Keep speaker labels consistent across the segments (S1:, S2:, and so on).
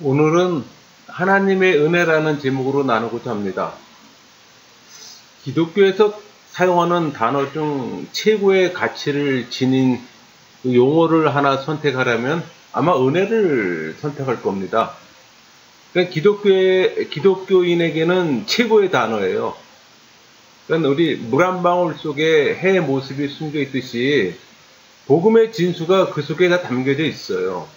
S1: 오늘은 하나님의 은혜라는 제목으로 나누고자 합니다. 기독교에서 사용하는 단어 중 최고의 가치를 지닌 용어를 하나 선택하려면 아마 은혜를 선택할 겁니다. 그러니까 기독교인에게는 최고의 단어예요. 그러니까 우리 물 한 방울 속에 해의 모습이 숨겨 있듯이 복음의 진수가 그 속에 다 담겨져 있어요.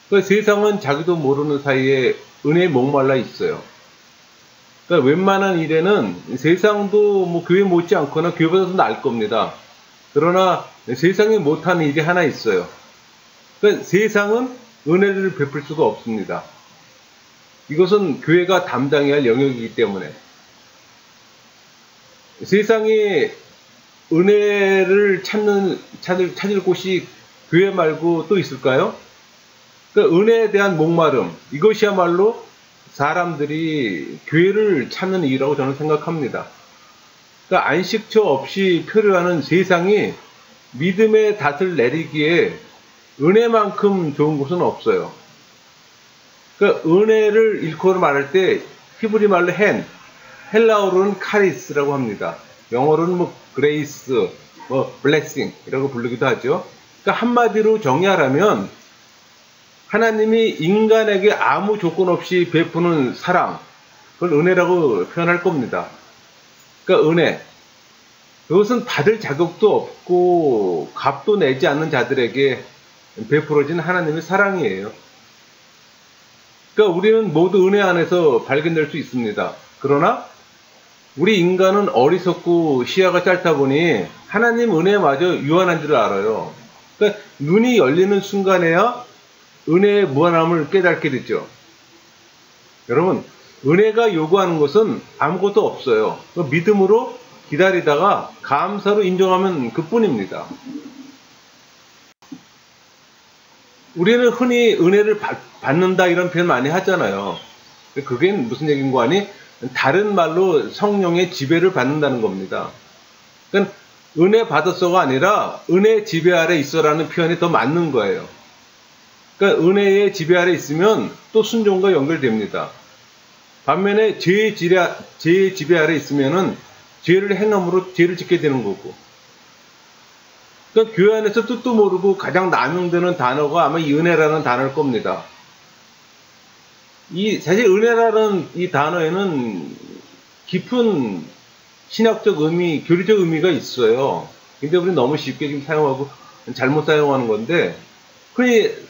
S1: 그러니까 세상은 자기도 모르는 사이에 은혜에 목말라 있어요. 그러니까 웬만한 일에는 세상도 교회 못지 않거나 교회보다 더 나을 겁니다. 그러나 세상이 못하는 일이 하나 있어요. 그러니까 세상은 은혜를 베풀 수가 없습니다. 이것은 교회가 담당해야 할 영역이기 때문에. 세상에 은혜를 찾을 곳이 교회 말고 또 있을까요? 그러니까 은혜에 대한 목마름, 이것이야말로 사람들이 교회를 찾는 일이라고 저는 생각합니다. 그러니까 안식처 없이 표류하는 세상이 믿음의 닷을 내리기에 은혜만큼 좋은 곳은 없어요. 그러니까 은혜를 일컬어 말할 때 히브리 말로 헬라어로는 카리스라고 합니다. 영어로는 그레이스, 블레싱이라고 부르기도 하죠. 그러니까 한마디로 정의하라면 하나님이 인간에게 아무 조건 없이 베푸는 사랑, 그걸 은혜라고 표현할 겁니다. 그러니까 은혜, 그것은 받을 자격도 없고 값도 내지 않는 자들에게 베풀어진 하나님의 사랑이에요. 그러니까 우리는 모두 은혜 안에서 발견될 수 있습니다. 그러나 우리 인간은 어리석고 시야가 짧다 보니 하나님 은혜마저 유한한 줄 알아요. 그러니까 눈이 열리는 순간에야 은혜의 무한함을 깨닫게 되죠. 여러분, 은혜가 요구하는 것은 아무것도 없어요. 믿음으로 기다리다가 감사로 인정하면 그뿐입니다. 우리는 흔히 은혜를 받는다 이런 표현 많이 하잖아요. 그게 무슨 얘기인가 하니 다른 말로 성령의 지배를 받는다는 겁니다. 그러니까 은혜 받았어가 아니라 은혜 지배 아래 있어라는 표현이 더 맞는 거예요. 그러니까 은혜의 지배 아래 있으면 또 순종과 연결됩니다. 반면에 죄의 지배 아래 있으면은 죄를 행함으로 죄를 짓게 되는 거고. 그러니까 교회 안에서 뜻도 모르고 가장 남용되는 단어가 아마 이 은혜라는 단어일 겁니다. 사실 은혜라는 이 단어에는 깊은 신학적 의미, 교리적 의미가 있어요. 근데 우리 너무 쉽게 지금 사용하고 잘못 사용하는 건데, 흔히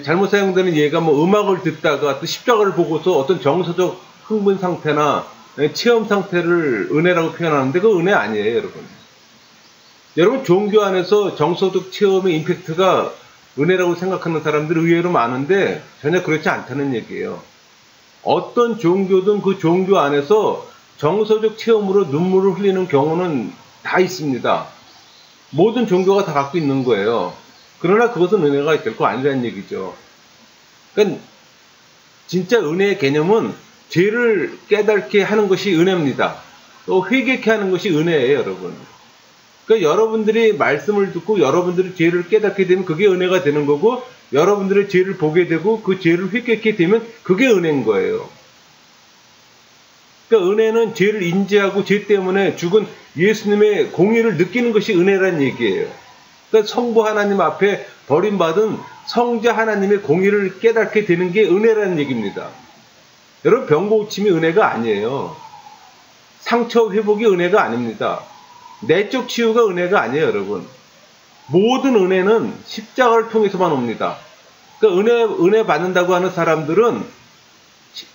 S1: 잘못 사용되는 예가 음악을 듣다가 또 십자가를 보고서 어떤 정서적 흥분 상태나 체험 상태를 은혜라고 표현하는데 그 은혜 아니에요, 여러분. 여러분, 종교 안에서 정서적 체험의 임팩트가 은혜라고 생각하는 사람들이 의외로 많은데 전혀 그렇지 않다는 얘기예요. 어떤 종교든 그 종교 안에서 정서적 체험으로 눈물을 흘리는 경우는 다 있습니다. 모든 종교가 다 갖고 있는 거예요. 그러나 그것은 은혜가 결코 아니라는 얘기죠. 그러니까 진짜 은혜의 개념은 죄를 깨닫게 하는 것이 은혜입니다. 또 회개케 하는 것이 은혜예요, 여러분. 그러니까 여러분들이 말씀을 듣고 여러분들이 죄를 깨닫게 되면 그게 은혜가 되는 거고, 여러분들의 죄를 보게 되고 그 죄를 회개케 되면 그게 은혜인 거예요. 그러니까 은혜는 죄를 인지하고 죄 때문에 죽은 예수님의 공의를 느끼는 것이 은혜라는 얘기예요. 그러니까 성부 하나님 앞에 버림받은 성자 하나님의 공의를 깨닫게 되는 게 은혜라는 얘기입니다. 여러분, 병 고침이 은혜가 아니에요. 상처 회복이 은혜가 아닙니다. 내적 치유가 은혜가 아니에요, 여러분. 모든 은혜는 십자가를 통해서만 옵니다. 그러니까 은혜 받는다고 하는 사람들은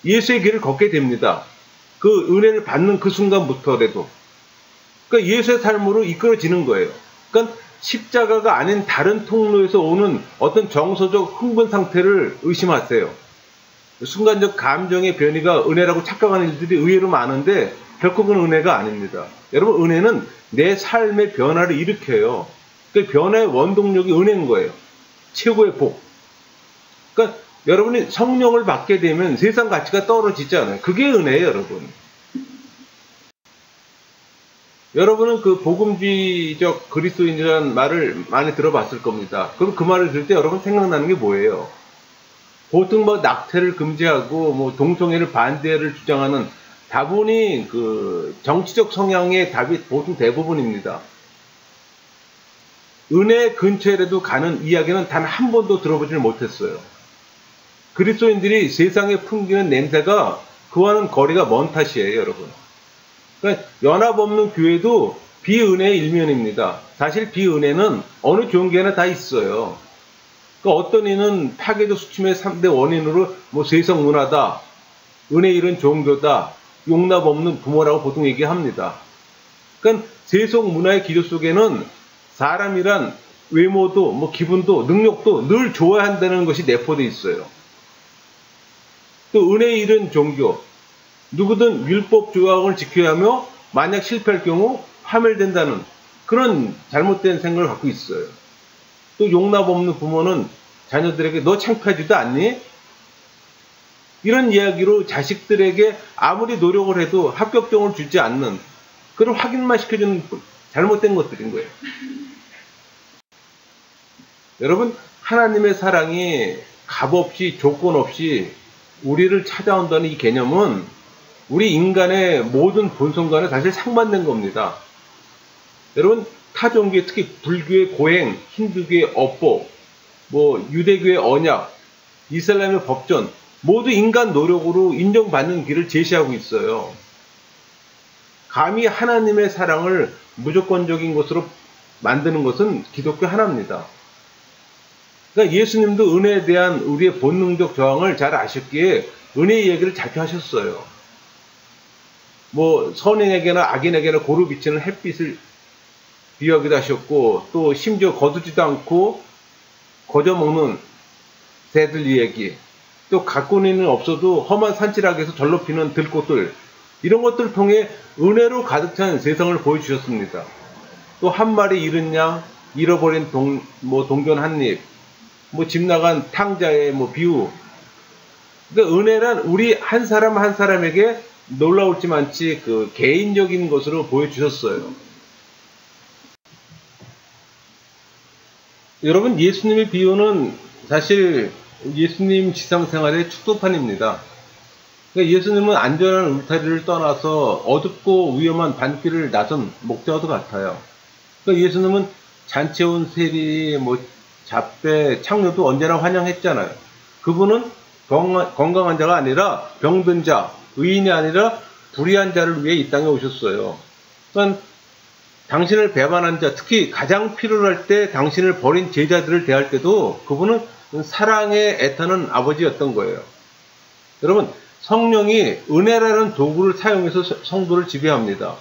S1: 예수의 길을 걷게 됩니다. 그 은혜를 받는 그 순간부터라도. 그러니까 예수의 삶으로 이끌어지는 거예요. 그러니까 십자가가 아닌 다른 통로에서 오는 어떤 정서적 흥분 상태를 의심하세요. 순간적 감정의 변이가 은혜라고 착각하는 일들이 의외로 많은데 결코 그건 은혜가 아닙니다. 여러분, 은혜는 내 삶의 변화를 일으켜요. 그 변화의 원동력이 은혜인 거예요. 최고의 복. 그러니까 여러분이 성령을 받게 되면 세상 가치가 떨어지잖아요. 그게 은혜예요, 여러분. 여러분은 그 복음주의적 그리스도인이라는 말을 많이 들어봤을 겁니다. 그럼 그 말을 들을 때 여러분 생각나는 게 뭐예요? 보통 뭐 낙태를 금지하고 뭐 동성애를 반대를 주장하는 다분히 그 정치적 성향의 답이 보통 대부분입니다. 은혜 근처에라도 가는 이야기는 단 한 번도 들어보질 못했어요. 그리스도인들이 세상에 풍기는 냄새가 그와는 거리가 먼 탓이에요, 여러분. 그러니까 연합 없는 교회도 비은혜의 일면입니다. 사실 비은혜는 어느 종교에나 다 있어요. 그러니까 어떤 이는 파괴적 수침의 3대 원인으로 뭐 세상 문화다, 은혜 잃은 종교다, 용납 없는 부모라고 보통 얘기합니다. 그러니까 세속 문화의 기조 속에는 사람이란 외모도 뭐 기분도 능력도 늘 좋아야 한다는 것이 내포되어 있어요. 또 은혜 잃은 종교, 누구든 율법 조항을 지켜야 하며 만약 실패할 경우 파멸된다는 그런 잘못된 생각을 갖고 있어요. 또 용납 없는 부모는 자녀들에게 너 창피하지도 않니? 이런 이야기로 자식들에게 아무리 노력을 해도 합격점을 주지 않는 그런 확인만 시켜주는 잘못된 것들인 거예요. 여러분, 하나님의 사랑이 값없이 조건 없이 우리를 찾아온다는 이 개념은 우리 인간의 모든 본성과는 사실 상반된 겁니다. 여러분, 타 종교의 특히 불교의 고행, 힌두교의 업보, 뭐 유대교의 언약, 이슬람의 법전 모두 인간 노력으로 인정받는 길을 제시하고 있어요. 감히 하나님의 사랑을 무조건적인 것으로 만드는 것은 기독교 하나입니다. 그러니까 예수님도 은혜에 대한 우리의 본능적 저항을 잘 아셨기에 은혜의 얘기를 자주 하셨어요. 뭐 선인에게나 악인에게나 고루 비치는 햇빛을 비유하기도 하셨고, 또 심지어 거두지도 않고 거저 먹는 새들 이야기, 또 가꾸니는 없어도 험한 산지락에서 절로 피는 들꽃들, 이런 것들을 통해 은혜로 가득 찬 세상을 보여주셨습니다. 또 한 마리 잃은 양, 잃어버린 동전 한 입, 뭐 집 나간 탕자의 뭐 비유. 그러니까 은혜란 우리 한 사람 한 사람에게 놀라울지만치 그 개인적인 것으로 보여주셨어요. 여러분, 예수님의 비유는 사실 예수님 지상생활의 축도판입니다. 그러니까 예수님은 안전한 울타리를 떠나서 어둡고 위험한 반길을 나선 목자와도 같아요. 그러니까 예수님은 잔치온 세리, 뭐 잡배, 창녀도 언제나 환영했잖아요. 그분은 건강한 자가 아니라 병든 자, 의인이 아니라 불의한 자를 위해 이 땅에 오셨어요. 그러니까 당신을 배반한 자, 특히 가장 필요할 때 당신을 버린 제자들을 대할 때도 그분은 사랑에 애타는 아버지였던 거예요. 여러분, 성령이 은혜라는 도구를 사용해서 성도를 지배합니다.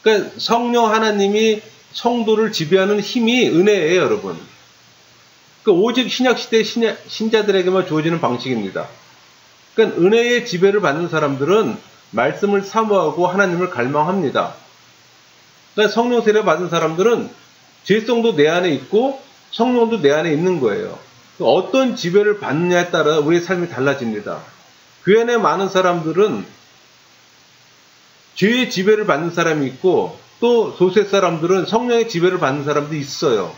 S1: 그러니까 성령 하나님이 성도를 지배하는 힘이 은혜예요, 여러분. 그러니까 오직 신약시대 신자들에게만 주어지는 방식입니다. 그러니까 은혜의 지배를 받는 사람들은 말씀을 사모하고 하나님을 갈망합니다. 그러니까 성령 세례 받은 사람들은 죄성도 내 안에 있고 성령도 내 안에 있는 거예요. 어떤 지배를 받느냐에 따라 우리의 삶이 달라집니다. 교회 안에 많은 사람들은 죄의 지배를 받는 사람이 있고, 또 소세 사람들은 성령의 지배를 받는 사람도 있어요.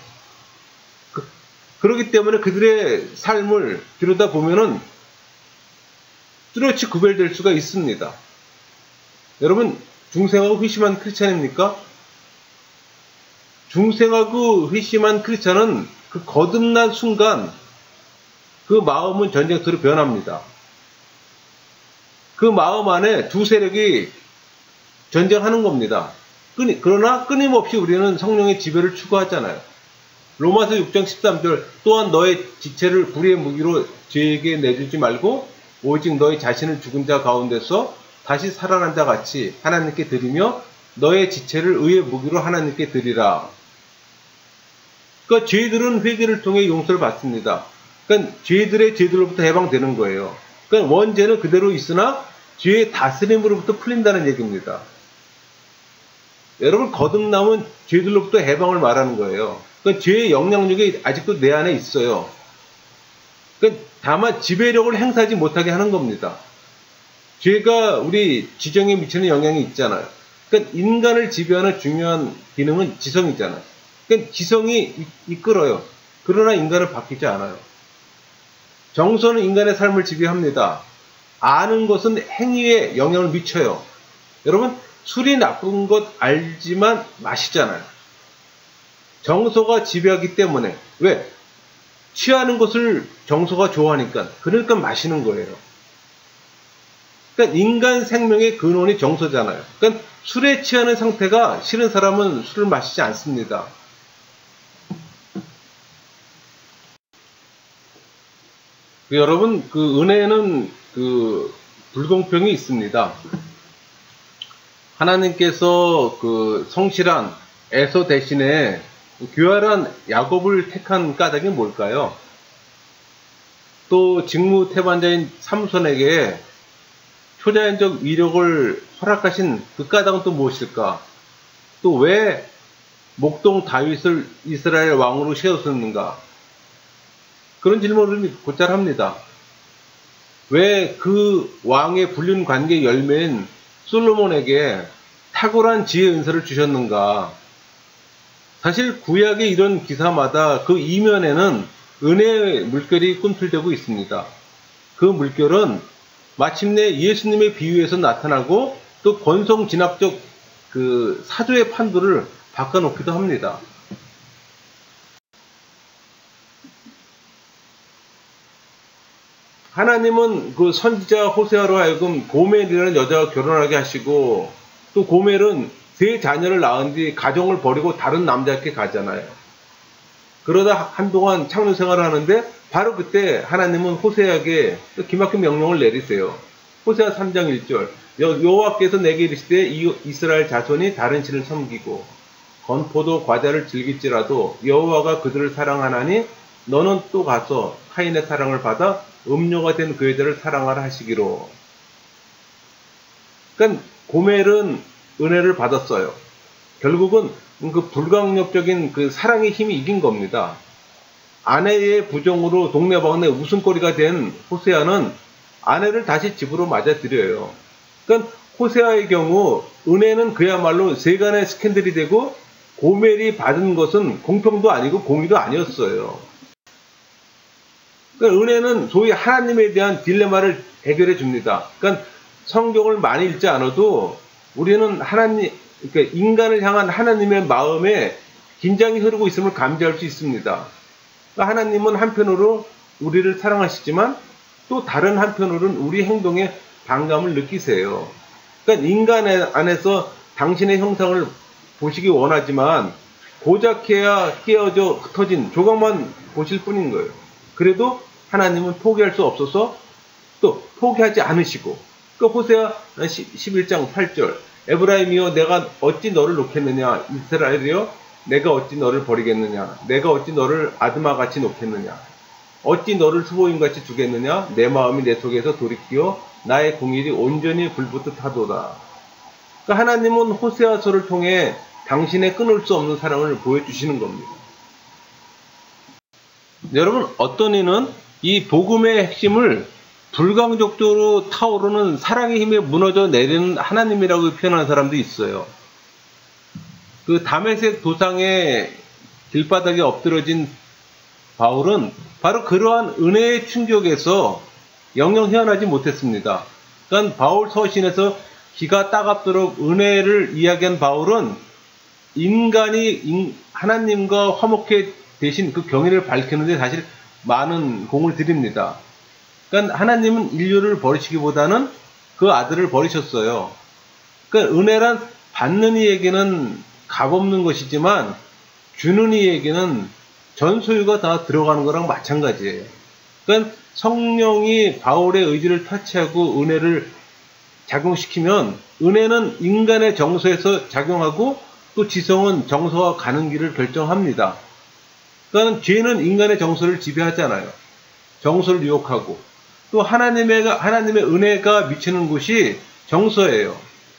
S1: 그렇기 때문에 그들의 삶을 들여다보면은 뚜렷이 구별될 수가 있습니다. 여러분, 중생하고 회심한 크리스찬입니까? 중생하고 회심한 크리스찬은 그 거듭난 순간 그 마음은 전쟁터로 변합니다. 그 마음 안에 두 세력이 전쟁하는 겁니다. 그러나 끊임없이 우리는 성령의 지배를 추구하잖아요. 로마서 6장 13절, 또한 너의 지체를 불의의 무기로 죄에게 내주지 말고 오직 너의 자신을 죽은 자 가운데서 다시 살아난 자 같이 하나님께 드리며 너의 지체를 의의 무기로 하나님께 드리라. 그러니까 죄들은 회개를 통해 용서를 받습니다. 그러니까 죄들의 죄들로부터 해방되는 거예요. 그러니까 원죄는 그대로 있으나 죄의 다스림으로부터 풀린다는 얘기입니다. 여러분, 거듭남은 죄들로부터 해방을 말하는 거예요. 그러니까 죄의 영향력이 아직도 내 안에 있어요. 그러니까 다만 지배력을 행사하지 못하게 하는 겁니다. 죄가 우리 지정에 미치는 영향이 있잖아요. 그러니까 인간을 지배하는 중요한 기능은 지성이잖아요. 그러니까 지성이 이끌어요. 그러나 인간은 바뀌지 않아요. 정서는 인간의 삶을 지배합니다. 아는 것은 행위에 영향을 미쳐요. 여러분, 술이 나쁜 것 알지만 마시잖아요. 정서가 지배하기 때문에. 왜? 취하는 것을 정서가 좋아하니까. 그러니까 마시는 거예요. 그러니까 인간 생명의 근원이 정서잖아요. 그러니까 술에 취하는 상태가 싫은 사람은 술을 마시지 않습니다. 여러분, 은혜는 불공평이 있습니다. 하나님께서 성실한 에서 대신에 교활한 야곱을 택한 까닭이 뭘까요? 또 직무태반자인 삼손에게 초자연적 위력을 허락하신 그 까닭은 또 무엇일까? 또 왜 목동 다윗을 이스라엘 왕으로 세웠었는가? 그런 질문을 곧잘 합니다. 왜 그 왕의 불륜 관계 열매인 솔로몬에게 탁월한 지혜 은사를 주셨는가? 사실 구약의 이런 기사마다 그 이면에는 은혜의 물결이 꿈틀대고 있습니다. 그 물결은 마침내 예수님의 비유에서 나타나고 또 권성진학적 사조의 판도를 바꿔놓기도 합니다. 하나님은 그 선지자 호세아로 하여금 고멜이라는 여자와 결혼하게 하시고 또 고멜은 세 자녀를 낳은 뒤 가정을 버리고 다른 남자에게 가잖아요. 그러다 한동안 창녀 생활을 하는데 바로 그때 하나님은 호세아에게 기막힌 명령을 내리세요. 호세아 3장 1절 여호와께서 내게 이르시되 이스라엘 자손이 다른 신을 섬기고 건포도 과자를 즐길지라도 여호와가 그들을 사랑하나니 너는 또 가서 타인의 사랑을 받아 음료가 된 그 여자를 사랑하라 하시기로. 그러니까 고멜은 은혜를 받았어요. 결국은 그 불강력적인 그 사랑의 힘이 이긴 겁니다. 아내의 부정으로 동네방네 웃음거리가 된 호세아는 아내를 다시 집으로 맞아들여요. 그러니까 호세아의 경우 은혜는 그야말로 세간의 스캔들이 되고 고멜이 받은 것은 공평도 아니고 공의도 아니었어요. 그러니까 은혜는 소위 하나님에 대한 딜레마를 해결해 줍니다. 그러니까 성경을 많이 읽지 않아도 우리는 그러니까 인간을 향한 하나님의 마음에 긴장이 흐르고 있음을 감지할 수 있습니다. 그러니까 하나님은 한편으로 우리를 사랑하시지만 또 다른 한편으로는 우리 행동에 반감을 느끼세요. 그러니까 인간 안에서 당신의 형상을 보시기 원하지만 고작해야 깨어져 흩어진 조각만 보실 뿐인 거예요. 그래도 하나님은 포기할 수 없어서 또 포기하지 않으시고 그 호세아 11장 8절 에브라임이여 내가 어찌 너를 놓겠느냐 이스라엘이여 내가 어찌 너를 버리겠느냐 내가 어찌 너를 아드마같이 놓겠느냐 어찌 너를 수보임같이 두겠느냐 내 마음이 내 속에서 돌이키어 나의 공일이 온전히 불붙듯 하도다. 그러니까 하나님은 호세아서를 통해 당신의 끊을 수 없는 사랑을 보여주시는 겁니다. 여러분, 어떤 이는 이 복음의 핵심을 불강적으로 타오르는 사랑의 힘에 무너져 내리는 하나님이라고 표현하는 사람도 있어요. 그 다메섹 도상의 길바닥에 엎드러진 바울은 바로 그러한 은혜의 충격에서 영영 헤어나지 못했습니다. 그러니까 바울 서신에서 기가 따갑도록 은혜를 이야기한 바울은 인간이 하나님과 화목해 대신 그 경의를 밝히는데 사실 많은 공을 들입니다. 그러니까 하나님은 인류를 버리시기보다는 그 아들을 버리셨어요. 그러니까 은혜란 받는 이에게는 값없는 것이지만 주는 이에게는 전 소유가 다 들어가는 거랑 마찬가지예요. 그러니까 성령이 바울의 의지를 타치하고 은혜를 작용시키면 은혜는 인간의 정서에서 작용하고 또 지성은 정서와 가는 길을 결정합니다. 그러니까 죄는 인간의 정서를 지배하잖아요. 정서를 유혹하고 또 하나님의 은혜가 미치는 곳이 정서예요.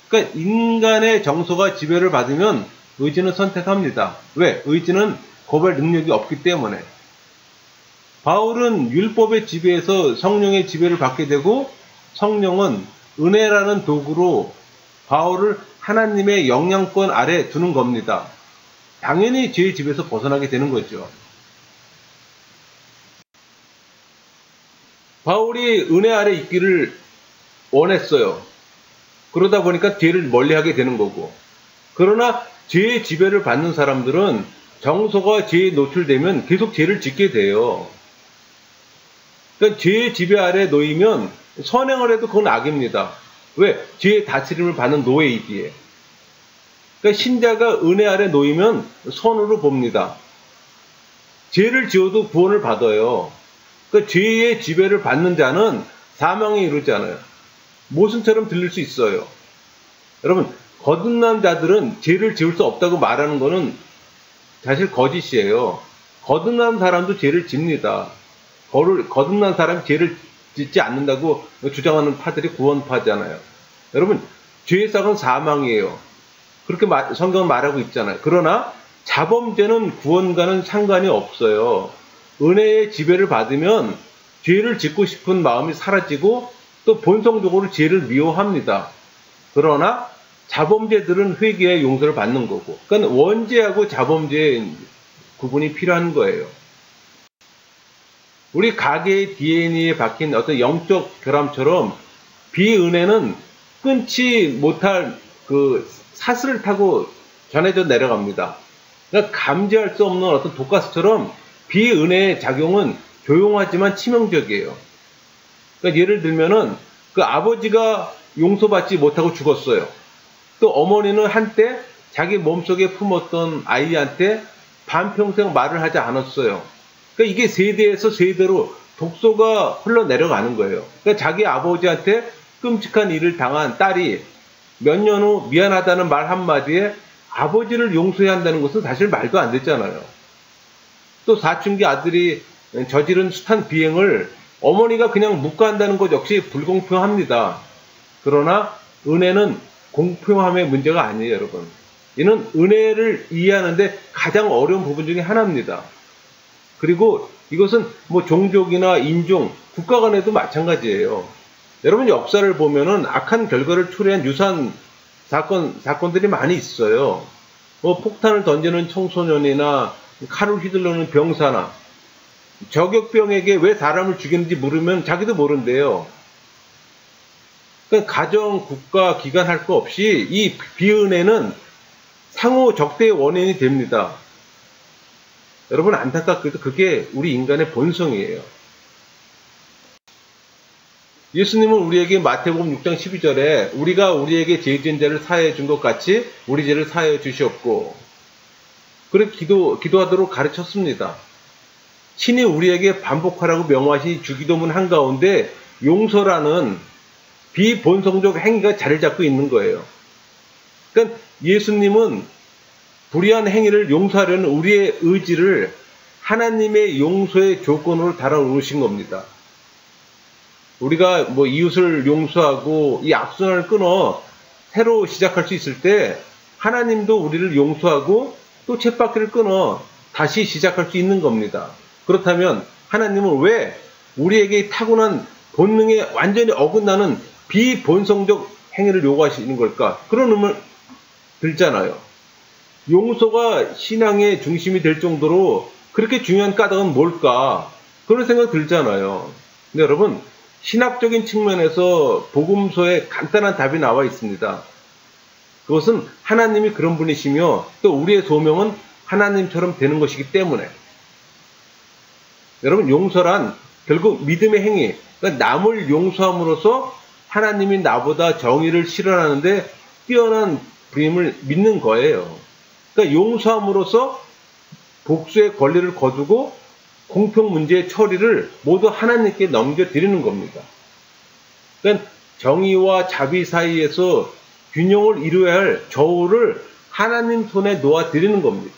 S1: 그러니까 인간의 정서가 지배를 받으면 의지는 선택합니다. 왜? 의지는 고발 능력이 없기 때문에. 바울은 율법의 지배에서 성령의 지배를 받게 되고 성령은 은혜라는 도구로 바울을 하나님의 영향권 아래 두는 겁니다. 당연히 죄의 지배에서 벗어나게 되는 거죠. 바울이 은혜 아래 있기를 원했어요. 그러다 보니까 죄를 멀리하게 되는 거고. 그러나 죄의 지배를 받는 사람들은 정서가 죄에 노출되면 계속 죄를 짓게 돼요. 그러니까 죄의 지배 아래 놓이면 선행을 해도 그건 악입니다. 왜? 죄의 다스림을 받는 노예이기에. 그러니까 신자가 은혜 아래 놓이면 선으로 봅니다. 죄를 지어도 구원을 받아요. 그러니까 죄의 지배를 받는 자는 사망에 이르지 않아요. 모순처럼 들릴 수 있어요. 여러분, 거듭난 자들은 죄를 지을 수 없다고 말하는 것은 사실 거짓이에요. 거듭난 사람도 죄를 집니다. 거듭난 사람이 죄를 짓지 않는다고 주장하는 파들이 구원파잖아요. 여러분, 죄의 싹은 사망이에요. 그렇게 성경은 말하고 있잖아요. 그러나 자범죄는 구원과는 상관이 없어요. 은혜의 지배를 받으면 죄를 짓고 싶은 마음이 사라지고 또 본성적으로 죄를 미워합니다. 그러나 자범죄들은 회개의 용서를 받는 거고. 그러니까 원죄하고 자범죄의 구분이 필요한 거예요. 우리 가계의 DNA에 박힌 어떤 영적 결함처럼 비은혜는 끊지 못할 그 사슬을 타고 전해져 내려갑니다. 그러니까 감지할 수 없는 어떤 독가스처럼 비은혜의 작용은 조용하지만 치명적이에요. 그러니까 예를 들면은 그 아버지가 용서받지 못하고 죽었어요. 또 어머니는 한때 자기 몸속에 품었던 아이한테 반평생 말을 하지 않았어요. 그러니까 이게 세대에서 세대로 독소가 흘러내려가는 거예요. 그러니까 자기 아버지한테 끔찍한 일을 당한 딸이 몇 년 후 미안하다는 말 한마디에 아버지를 용서해야 한다는 것은 사실 말도 안 됐잖아요. 또 사춘기 아들이 저지른 숱한 비행을 어머니가 그냥 묵과한다는 것 역시 불공평합니다. 그러나 은혜는 공평함의 문제가 아니에요, 여러분. 이는 은혜를 이해하는데 가장 어려운 부분 중에 하나입니다. 그리고 이것은 뭐 종족이나 인종, 국가 간에도 마찬가지예요. 여러분 역사를 보면은 악한 결과를 초래한 유사한 사건들이 많이 있어요. 뭐 폭탄을 던지는 청소년이나 칼을 휘둘르는 병사나 저격병에게 왜 사람을 죽이는지 물으면 자기도 모른대요. 그러니까 가정, 국가, 기관 할 거 없이 이 비은혜는 상호 적대의 원인이 됩니다. 여러분 안타깝게도 그게 우리 인간의 본성이에요. 예수님은 우리에게 마태복음 6장 12절에 우리가 우리에게 죄 지은 자를 사하여 준 것 같이 우리 죄를 사하여 주시옵고 그렇게 기도하도록 가르쳤습니다. 신이 우리에게 반복하라고 명하신 주기도문 한가운데 용서라는 비본성적 행위가 자리를 잡고 있는 거예요. 그러니까 예수님은 불의한 행위를 용서하려는 우리의 의지를 하나님의 용서의 조건으로 달아놓으신 겁니다. 우리가 뭐 이웃을 용서하고 이 악순환을 끊어 새로 시작할 수 있을 때 하나님도 우리를 용서하고 또 쳇바퀴를 끊어 다시 시작할 수 있는 겁니다. 그렇다면 하나님은 왜 우리에게 타고난 본능에 완전히 어긋나는 비본성적 행위를 요구하시는 걸까? 그런 의문 들잖아요. 용서가 신앙의 중심이 될 정도로 그렇게 중요한 까닭은 뭘까? 그런 생각 들잖아요. 근데 여러분 신학적인 측면에서 복음서에 간단한 답이 나와 있습니다. 그것은 하나님이 그런 분이시며 또 우리의 소명은 하나님처럼 되는 것이기 때문에 여러분 용서란 결국 믿음의 행위, 그러니까 남을 용서함으로써 하나님이 나보다 정의를 실현하는데 뛰어난 분임을 믿는 거예요. 그러니까 용서함으로써 복수의 권리를 거두고 공평 문제의 처리를 모두 하나님께 넘겨드리는 겁니다. 그러니까 정의와 자비 사이에서 균형을 이루어야 할 저울을 하나님 손에 놓아드리는 겁니다.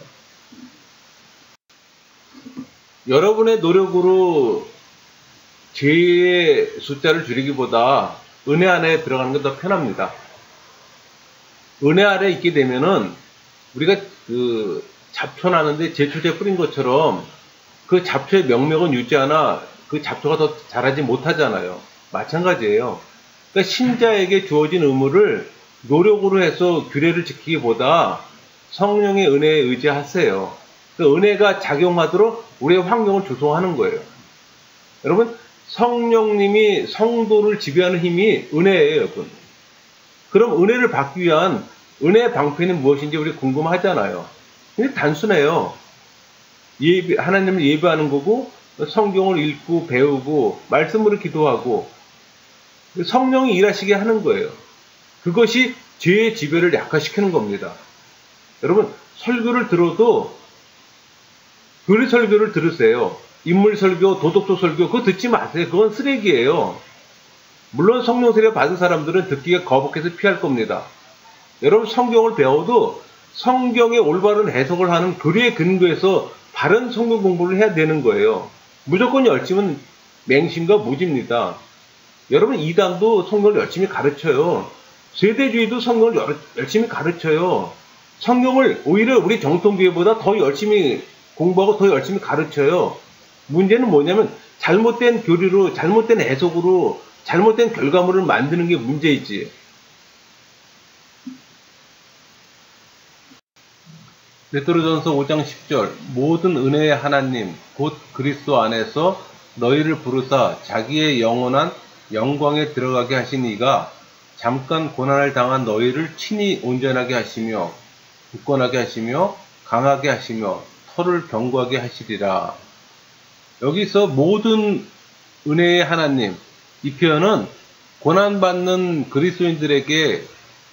S1: 여러분의 노력으로 죄의 숫자를 줄이기보다 은혜 안에 들어가는 게 더 편합니다. 은혜 아래 있게 되면은 우리가 그 잡초 나는데 제초제 뿌린 것처럼 그 잡초의 명맥은 유지하나 그 잡초가 더 자라지 못하잖아요. 마찬가지예요. 그러니까 신자에게 주어진 의무를 노력으로 해서 규례를 지키기보다 성령의 은혜에 의지하세요. 그 은혜가 작용하도록 우리의 환경을 조성하는 거예요. 여러분 성령님이 성도를 지배하는 힘이 은혜예요, 여러분. 그럼 은혜를 받기 위한 은혜의 방편이 무엇인지 우리 궁금하잖아요. 근데 단순해요. 하나님을 예배하는 거고, 성경을 읽고 배우고, 말씀으로 기도하고, 성령이 일하시게 하는 거예요. 그것이 죄의 지배를 약화시키는 겁니다. 여러분, 설교를 들어도 교리 설교를 들으세요. 인물 설교, 도덕도 설교, 그거 듣지 마세요. 그건 쓰레기예요. 물론 성령 세례 받은 사람들은 듣기가 거북해서 피할 겁니다. 여러분, 성경을 배워도 성경의 올바른 해석을 하는 교리의 근거에서 바른 성경 공부를 해야 되는 거예요. 무조건 열심은 맹신과 무지입니다. 여러분, 이단도 성경을 열심히 가르쳐요. 세대주의도 성경을 열심히 가르쳐요. 성경을 오히려 우리 정통교회보다 더 열심히 공부하고 더 열심히 가르쳐요. 문제는 뭐냐면 잘못된 교리로, 잘못된 해석으로, 잘못된 결과물을 만드는 게 문제이지. 베드로전서 5장 10절 모든 은혜의 하나님 곧 그리스도 안에서 너희를 부르사 자기의 영원한 영광에 들어가게 하신 이가 잠깐 고난을 당한 너희를 친히 온전하게 하시며 굳건하게 하시며 강하게 하시며 터를 견고하게 하시리라. 여기서 모든 은혜의 하나님, 이 표현은 고난받는 그리스도인들에게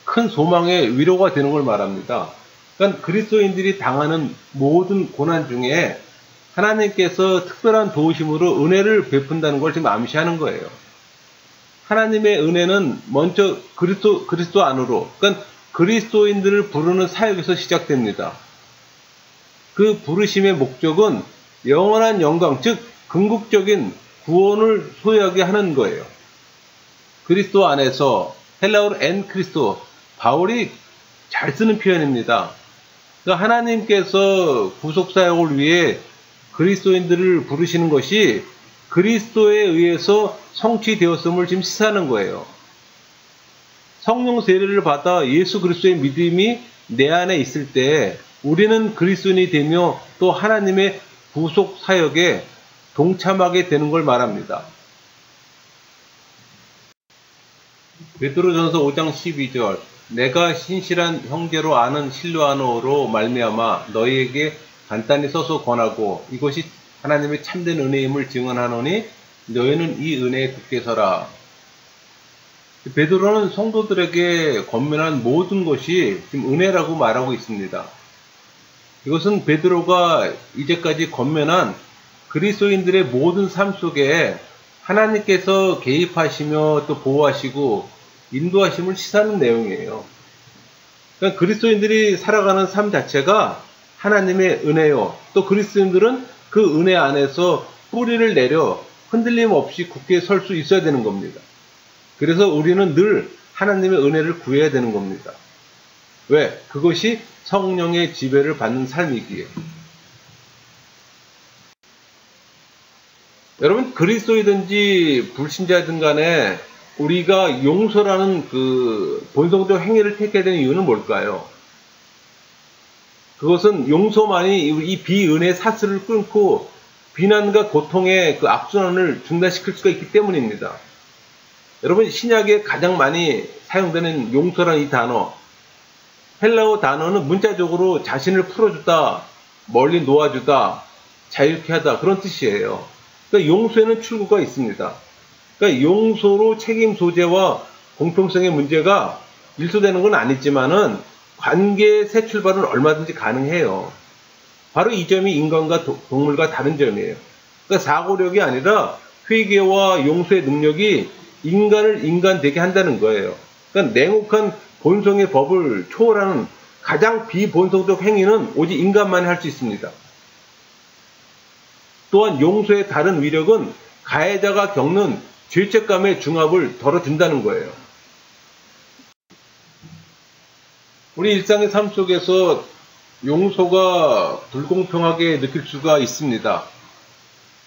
S1: 큰 소망의 위로가 되는 걸 말합니다. 그러니까 그리스도인들이 당하는 모든 고난 중에 하나님께서 특별한 도우심으로 은혜를 베푼다는 걸 지금 암시하는 거예요. 하나님의 은혜는 먼저 그리스도 안으로, 그러니까 그리스도인들을 부르는 사역에서 시작됩니다. 그 부르심의 목적은 영원한 영광, 즉 궁극적인 구원을 소유하게 하는 거예요. 그리스도 안에서, 헬라어로 엔 크리스토, 바울이 잘 쓰는 표현입니다. 그러니까 하나님께서 구속사역을 위해 그리스도인들을 부르시는 것이 그리스도에 의해서 성취되었음을 지금 시사하는 거예요. 성령 세례를 받아 예수 그리스도의 믿음이 내 안에 있을 때 우리는 그리스도인이 되며 또 하나님의 구속 사역에 동참하게 되는 걸 말합니다. 베드로전서 5장 12절 내가 신실한 형제로 아는 실로아노로 말미암아 너희에게 간단히 써서 권하고 이것이 하나님의 참된 은혜임을 증언하노니 너희는 이 은혜에 굳게 서라. 베드로는 성도들에게 권면한 모든 것이 지금 은혜라고 말하고 있습니다. 이것은 베드로가 이제까지 권면한 그리스도인들의 모든 삶 속에 하나님께서 개입하시며 또 보호하시고 인도하심을 시사하는 내용이에요. 그러니까 그리스도인들이 살아가는 삶 자체가 하나님의 은혜요. 또 그리스도인들은 그 은혜 안에서 뿌리를 내려 흔들림 없이 굳게 설 수 있어야 되는 겁니다. 그래서 우리는 늘 하나님의 은혜를 구해야 되는 겁니다. 왜? 그것이 성령의 지배를 받는 삶이기에. 여러분, 그리스도이든지 불신자든 간에 우리가 용서라는 그 본성적 행위를 택해야 되는 이유는 뭘까요? 그것은 용서만이 이 비은혜의 사슬을 끊고 비난과 고통의 그 악순환을 중단시킬 수가 있기 때문입니다. 여러분, 신약에 가장 많이 사용되는 용서라는 이 단어, 헬라어 단어는 문자적으로 자신을 풀어주다, 멀리 놓아주다, 자유케 하다 그런 뜻이에요. 그러니까 용서에는 출구가 있습니다. 그러니까 용서로 책임 소재와 공평성의 문제가 일소되는 건 아니지만은 관계의 새 출발은 얼마든지 가능해요. 바로 이 점이 인간과 동물과 다른 점이에요. 그러니까 사고력이 아니라 회개와 용서의 능력이 인간을 인간되게 한다는 거예요. 그러니까 냉혹한 본성의 법을 초월하는 가장 비본성적 행위는 오직 인간만이 할 수 있습니다. 또한 용서의 다른 위력은 가해자가 겪는 죄책감의 중압을 덜어준다는 거예요. 우리 일상의 삶 속에서 용서가 불공평하게 느낄 수가 있습니다.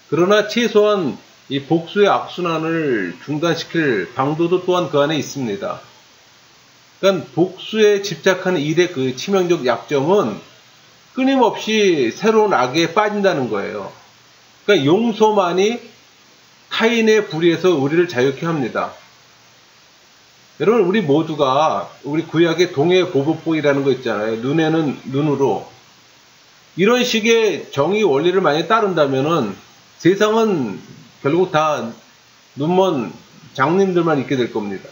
S1: 그러나 최소한 이 복수의 악순환을 중단시킬 방도도 또한 그 안에 있습니다. 그러니까 복수에 집착하는 일의 그 치명적 약점은 끊임없이 새로운 악에 빠진다는 거예요. 그러니까 용서만이 타인의 불의에서 우리를 자유케 합니다. 여러분, 우리 모두가 우리 구약의 동해보복보이라는 거 있잖아요. 눈에는 눈으로. 이런 식의 정의 원리를 많이 따른다면은 세상은 결국 다 눈먼 장님들만 있게 될 겁니다.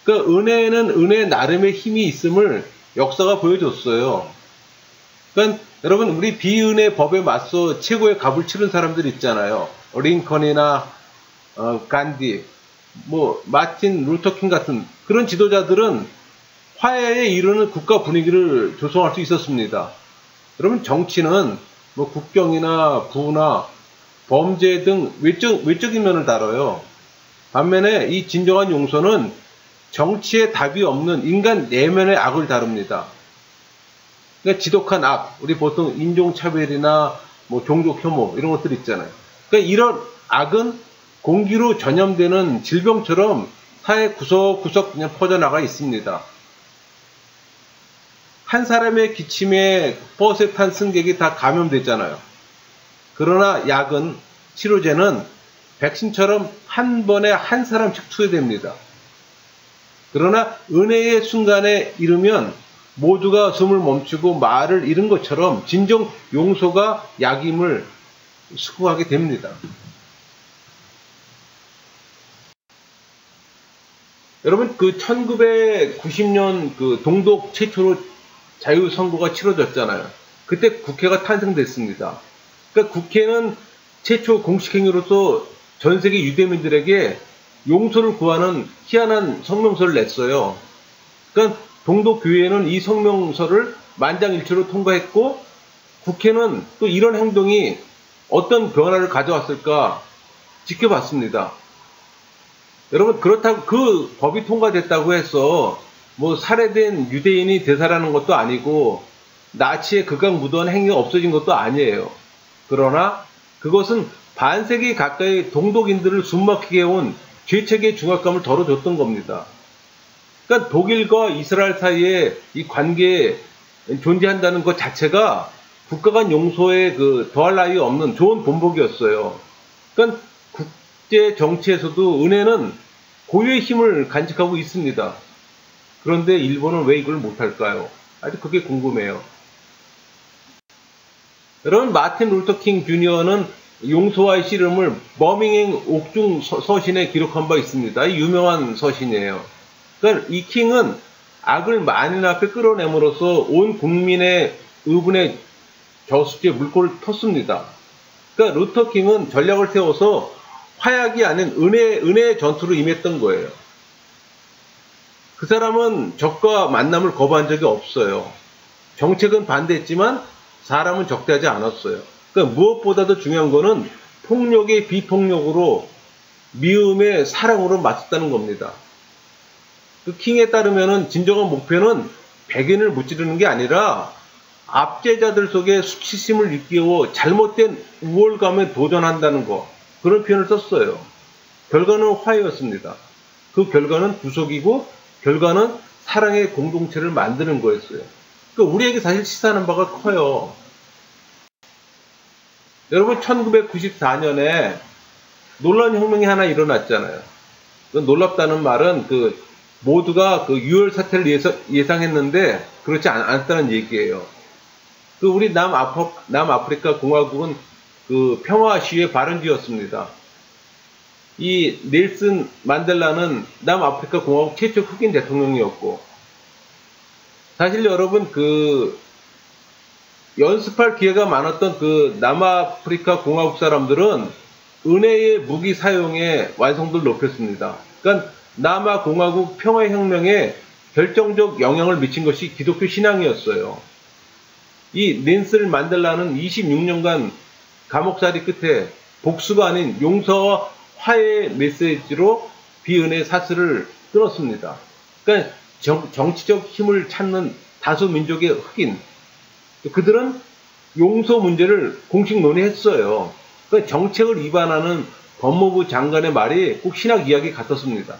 S1: 그 은혜에는 은혜 나름의 힘이 있음을 역사가 보여줬어요. 그러니까 여러분, 우리 비은혜 법에 맞서 최고의 값을 치른 사람들 있잖아요. 링컨이나 간디, 마틴 루터킹 같은 그런 지도자들은 화해에 이르는 국가 분위기를 조성할 수 있었습니다. 여러분, 정치는 국경이나 부나 범죄 등 외적인 면을 다뤄요. 반면에 이 진정한 용서는 정치에 답이 없는 인간 내면의 악을 다룹니다. 그러니까 지독한 악, 우리 보통 인종차별이나 종족 혐오 이런 것들 있잖아요. 그러니까 이런 악은 공기로 전염되는 질병처럼 사회 구석구석 그냥 퍼져나가 있습니다. 한 사람의 기침에 버스에 탄 승객이 다 감염되잖아요. 그러나 약은, 치료제는 백신처럼 한 번에 한 사람씩 투여됩니다. 그러나 은혜의 순간에 이르면 모두가 숨을 멈추고 말을 잃은 것처럼 진정 용서가 약임을 수긍하게 됩니다. 여러분, 1990년 동독 최초로 자유선거가 치러졌잖아요. 그때 국회가 탄생됐습니다. 그러니까 국회는 최초 공식행위로서 전 세계 유대민들에게 용서를 구하는 희한한 성명서를 냈어요. 그러니까 동독교회는 이 성명서를 만장일치로 통과했고, 국회는 또 이런 행동이 어떤 변화를 가져왔을까 지켜봤습니다. 여러분, 그렇다고 그 법이 통과됐다고 해서 살해된 유대인이 되살아나는 것도 아니고 나치의 극악무도한 행위가 없어진 것도 아니에요. 그러나 그것은 반세기 가까이 동독인들을 숨막히게 해온 죄책의 중압감을 덜어줬던 겁니다. 그러니까 독일과 이스라엘 사이에 이 관계에 존재한다는 것 자체가 국가 간 용서에 더할 나위 없는 좋은 본보기였어요. 그러니까 국제 정치에서도 은혜는 고유의 힘을 간직하고 있습니다. 그런데 일본은 왜 이걸 못할까요? 아주 그게 궁금해요. 여러분, 마틴 루터킹 주니어는 용서와의 씨름을 버밍행 옥중 서신에 기록한 바 있습니다. 유명한 서신이에요. 그러니까 이 킹은 악을 만인 앞에 끌어내므로써 온 국민의 의분의 저수지에 물꼬를 텄습니다. 그러니까 루터킹은 전략을 세워서 화약이 아닌 은혜의 전투로 임했던 거예요. 그 사람은 적과 만남을 거부한 적이 없어요. 정책은 반대했지만 사람은 적대하지 않았어요. 그러니까 무엇보다도 중요한 거는 폭력의 비폭력으로, 미움의 사랑으로 맞섰다는 겁니다. 그 킹에 따르면은 진정한 목표는 백인을 무찌르는 게 아니라 압제자들 속에 수치심을 일깨워 잘못된 우월감에 도전한다는 거, 그런 표현을 썼어요. 결과는 화해였습니다. 그 결과는 구속이고 결과는 사랑의 공동체를 만드는 거였어요. 그러니까 우리에게 사실 시사하는 바가 커요. 여러분, 1994년에 놀라운 혁명이 하나 일어났잖아요. 놀랍다는 말은 모두가 6월 사태를 예상했는데 그렇지 않았다는 얘기예요. 우리 남아프리카 공화국은 평화 시위의 발원지였습니다. 이 넬슨 만델라는 남아프리카 공화국 최초 흑인 대통령이었고, 사실 여러분 연습할 기회가 많았던 남아프리카 공화국 사람들은 은혜의 무기 사용에 완성도를 높였습니다. 그러니까 남아공화국 평화혁명에 결정적 영향을 미친 것이 기독교 신앙이었어요. 이 넬슨 만델라는 26년간 감옥살이 끝에 복수가 아닌 용서와 화해의 메시지로 비은혜의 사슬을 끊었습니다. 그러니까 정치적 힘을 찾는 다수 민족의 흑인, 그들은 용서 문제를 공식 논의했어요. 그러니까 정책을 위반하는 법무부 장관의 말이 꼭 신학 이야기 같았습니다.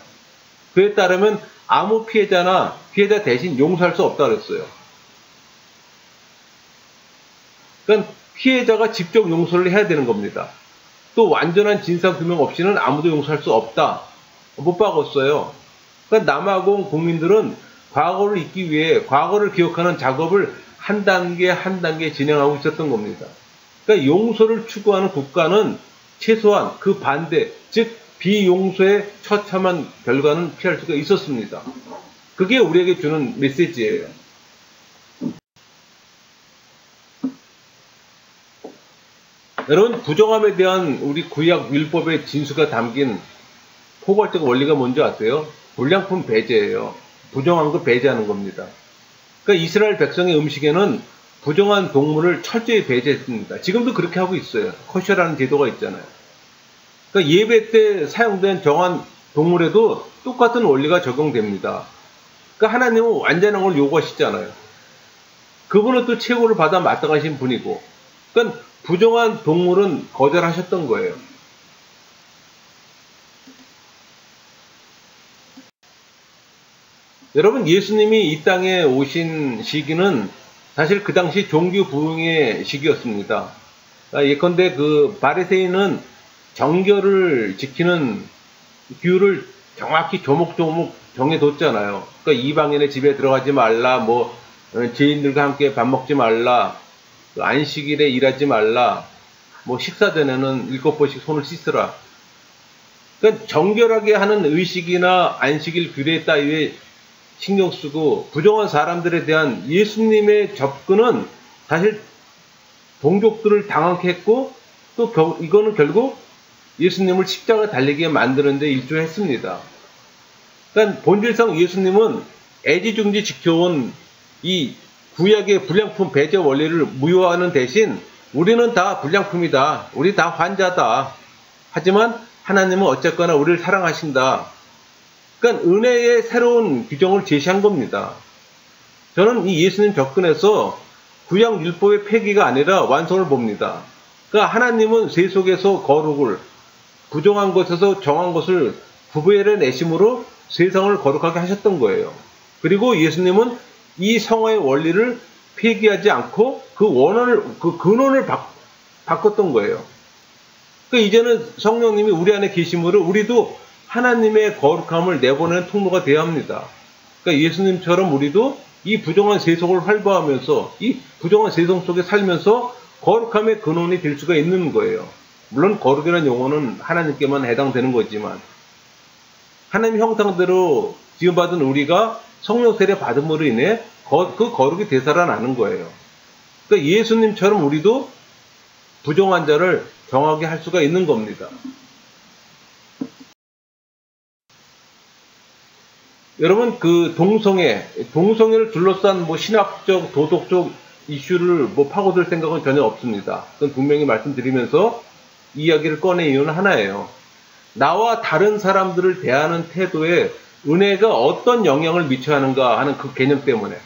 S1: 그에 따르면 아무 피해자 대신 용서할 수 없다고 했어요. 그러니까 피해자가 직접 용서를 해야 되는 겁니다. 또 완전한 진상규명 없이는 아무도 용서할 수 없다. 못 박았어요. 그러니까 남아공 국민들은 과거를 잊기 위해 과거를 기억하는 작업을 한 단계 한 단계 진행하고 있었던 겁니다. 그러니까 용서를 추구하는 국가는 최소한 그 반대, 즉 비용서의 처참한 결과는 피할 수가 있었습니다. 그게 우리에게 주는 메시지예요. 여러분, 부정함에 대한 우리 구약 율법의 진수가 담긴 포괄적 원리가 뭔지 아세요? 불량품 배제예요. 부정한 거 배제하는 겁니다. 그러니까 이스라엘 백성의 음식에는 부정한 동물을 철저히 배제했습니다. 지금도 그렇게 하고 있어요. 코셔라는 제도가 있잖아요. 그러니까 예배 때 사용된 정한 동물에도 똑같은 원리가 적용됩니다. 그러니까 하나님은 완전한 걸 요구하시잖아요. 그분은 또 최고를 받아 마땅하신 분이고, 그러니까 부정한 동물은 거절하셨던 거예요. 여러분, 예수님이 이 땅에 오신 시기는 사실 그 당시 종교 부흥의 시기였습니다. 예컨대 그 바리새인은 정결을 지키는 규율을 정확히 조목조목 정해뒀잖아요. 그러니까 이방인의 집에 들어가지 말라, 뭐 죄인들과 함께 밥 먹지 말라, 안식일에 일하지 말라, 뭐 식사 전에는 7번씩 손을 씻으라. 그러니까 정결하게 하는 의식이나 안식일 규례 따위에 신경 쓰고 부정한 사람들에 대한 예수님의 접근은 사실 동족들을 당하게 했고, 또 이거는 결국 예수님을 십자가 달리게 만드는 데 일조했습니다. 그러니까 본질상 예수님은 애지중지 지켜온 이 구약의 불량품 배제 원리를 무효화하는 대신 우리는 다 불량품이다. 우리 다 환자다. 하지만 하나님은 어쨌거나 우리를 사랑하신다. 그러니까 은혜의 새로운 규정을 제시한 겁니다. 저는 이 예수님 접근에서 구약 율법의 폐기가 아니라 완성을 봅니다. 그러니까 하나님은 세속에서 거룩을, 부정한 것에서 정한 것을 구별해내심으로 세상을 거룩하게 하셨던 거예요. 그리고 예수님은 이 성화의 원리를 폐기하지 않고 그 근원을 바꿨던 거예요. 그러니까 이제는 성령님이 우리 안에 계심으로 우리도 하나님의 거룩함을 내보내는 통로가 되어야 합니다. 그러니까 예수님처럼 우리도 이 부정한 세속을 활보하면서 이 부정한 세속 속에 살면서 거룩함의 근원이 될 수가 있는 거예요. 물론 거룩이라는 용어는 하나님께만 해당되는 거지만 하나님 형상대로 지음받은 우리가 성령 세례 받음으로 인해 그 거룩이 되살아나는 거예요. 그러니까 예수님처럼 우리도 부정한 자를 정하게 할 수가 있는 겁니다. 여러분, 그 동성애를 둘러싼 뭐 신학적, 도덕적 이슈를 뭐 파고들 생각은 전혀 없습니다. 그건 분명히 말씀드리면서 이야기를 꺼낸 이유는 하나예요. 나와 다른 사람들을 대하는 태도에 은혜가 어떤 영향을 미쳐야 하는가 하는 그 개념 때문에.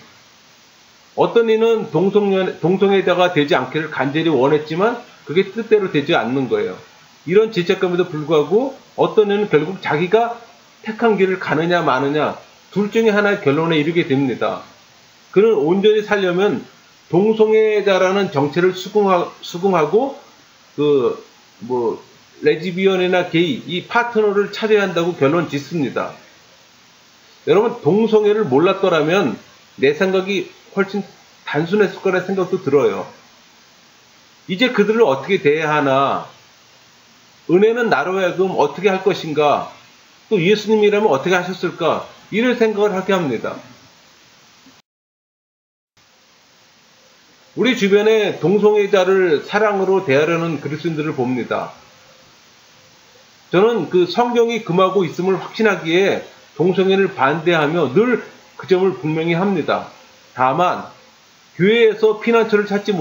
S1: 어떤 이는 동성애자가 되지 않기를 간절히 원했지만 그게 뜻대로 되지 않는 거예요. 이런 죄책감에도 불구하고 어떤 이는 결국 자기가 택한 길을 가느냐 마느냐 둘 중에 하나의 결론에 이르게 됩니다. 그는 온전히 살려면 동성애자라는 정체를 수긍하고 레즈비언이나 게이 이 파트너를 찾아야 한다고 결론 짓습니다. 여러분, 동성애를 몰랐더라면 내 생각이 훨씬 단순했을 거라는 생각도 들어요. 이제 그들을 어떻게 대해야 하나, 은혜는 나로 하여금 어떻게 할 것인가, 또 예수님이라면 어떻게 하셨을까, 이런 생각을 하게 합니다. 우리 주변에 동성애자를 사랑으로 대하려는 그리스도인들을 봅니다. 저는 그 성경이 금하고 있음을 확신하기에 동성애를 반대하며 늘 그 점을 분명히 합니다. 다만 교회에서 피난처를 찾지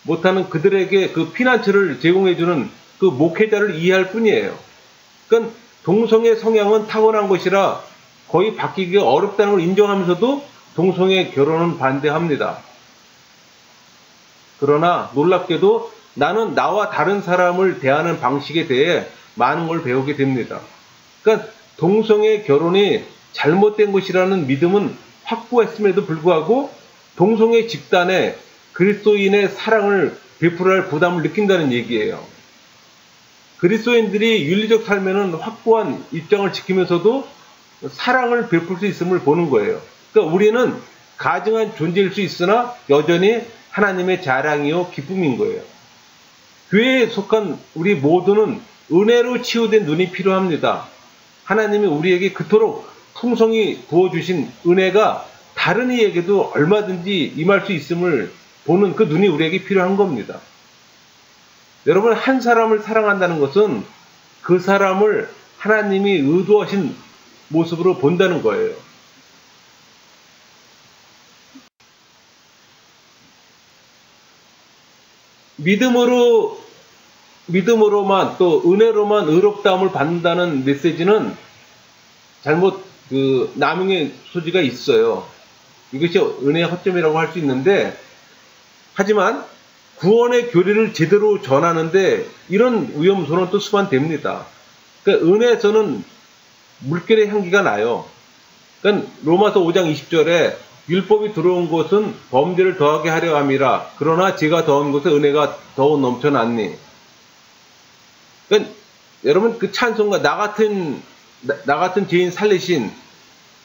S1: 못하는 그들에게 그 피난처를 제공해주는 그 목회자를 이해할 뿐이에요. 그러니까 동성애 성향은 타고난 것이라 거의 바뀌기가 어렵다는 걸 인정하면서도 동성애 결혼은 반대합니다. 그러나 놀랍게도 나는 나와 다른 사람을 대하는 방식에 대해 많은 걸 배우게 됩니다. 그러니까 동성애 결혼이 잘못된 것이라는 믿음은 확고했음에도 불구하고 동성애 집단에 그리스도인의 사랑을 베풀어야 할 부담을 느낀다는 얘기예요. 그리스도인들이 윤리적 삶에는 확고한 입장을 지키면서도 사랑을 베풀 수 있음을 보는 거예요. 그러니까 우리는 가증한 존재일 수 있으나 여전히 하나님의 자랑이요 기쁨인 거예요. 교회에 속한 우리 모두는 은혜로 치유된 눈이 필요합니다. 하나님이 우리에게 그토록 풍성히 부어주신 은혜가 다른 이에게도 얼마든지 임할 수 있음을 보는 그 눈이 우리에게 필요한 겁니다. 여러분, 한 사람을 사랑한다는 것은 그 사람을 하나님이 의도하신 모습으로 본다는 거예요. 믿음으로만 또 은혜로만 의롭다함을 받는다는 메시지는 잘못 남용의 소지가 있어요. 이것이 은혜의 허점이라고 할 수 있는데, 하지만 구원의 교리를 제대로 전하는데 이런 위험소는 또 수반됩니다. 그러니까 은혜에서는 물결의 향기가 나요. 그러니까 로마서 5장 20절에 율법이 들어온 것은 범죄를 더하게 하려 함이라. 그러나 죄가 더한 것에 은혜가 더욱 넘쳐났니. 그러니까 여러분, 그 찬송가 나 같은 죄인 살리신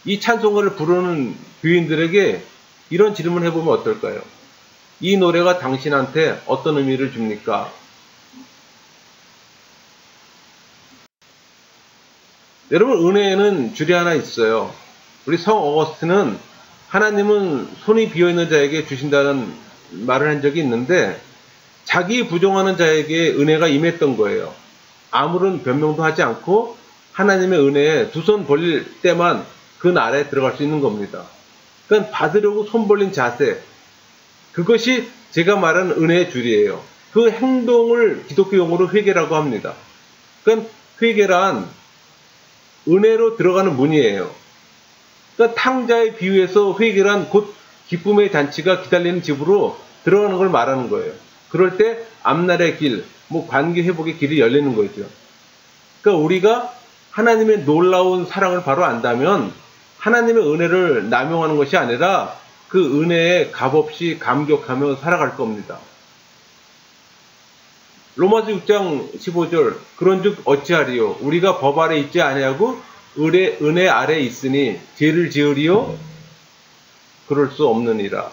S1: 이 찬송가를 부르는 교인들에게 이런 질문을 해보면 어떨까요? 이 노래가 당신한테 어떤 의미를 줍니까? 여러분, 은혜에는 줄이 하나 있어요. 우리 성 어거스틴은 하나님은 손이 비어있는 자에게 주신다는 말을 한 적이 있는데, 자기 부정하는 자에게 은혜가 임했던 거예요. 아무런 변명도 하지 않고 하나님의 은혜에 두 손 벌릴 때만 그 나라에 들어갈 수 있는 겁니다. 그러니까 받으려고 손 벌린 자세, 그것이 제가 말하는 은혜의 줄이에요. 그 행동을 기독교 용어로 회개라고 합니다. 그러니까 회개란 은혜로 들어가는 문이에요. 그러니까 탕자의 비유에서 회개란 곧 기쁨의 잔치가 기다리는 집으로 들어가는 걸 말하는 거예요. 그럴 때 앞날의 길, 관계 회복의 길이 열리는 거죠. 그러니까 우리가 하나님의 놀라운 사랑을 바로 안다면 하나님의 은혜를 남용하는 것이 아니라 그 은혜에 값없이 감격하며 살아갈 겁니다. 로마서 6장 15절, 그런즉 어찌하리요? 우리가 법 아래 있지 아니하고 은혜 아래 있으니 죄를 지으리요? 그럴 수 없느니라.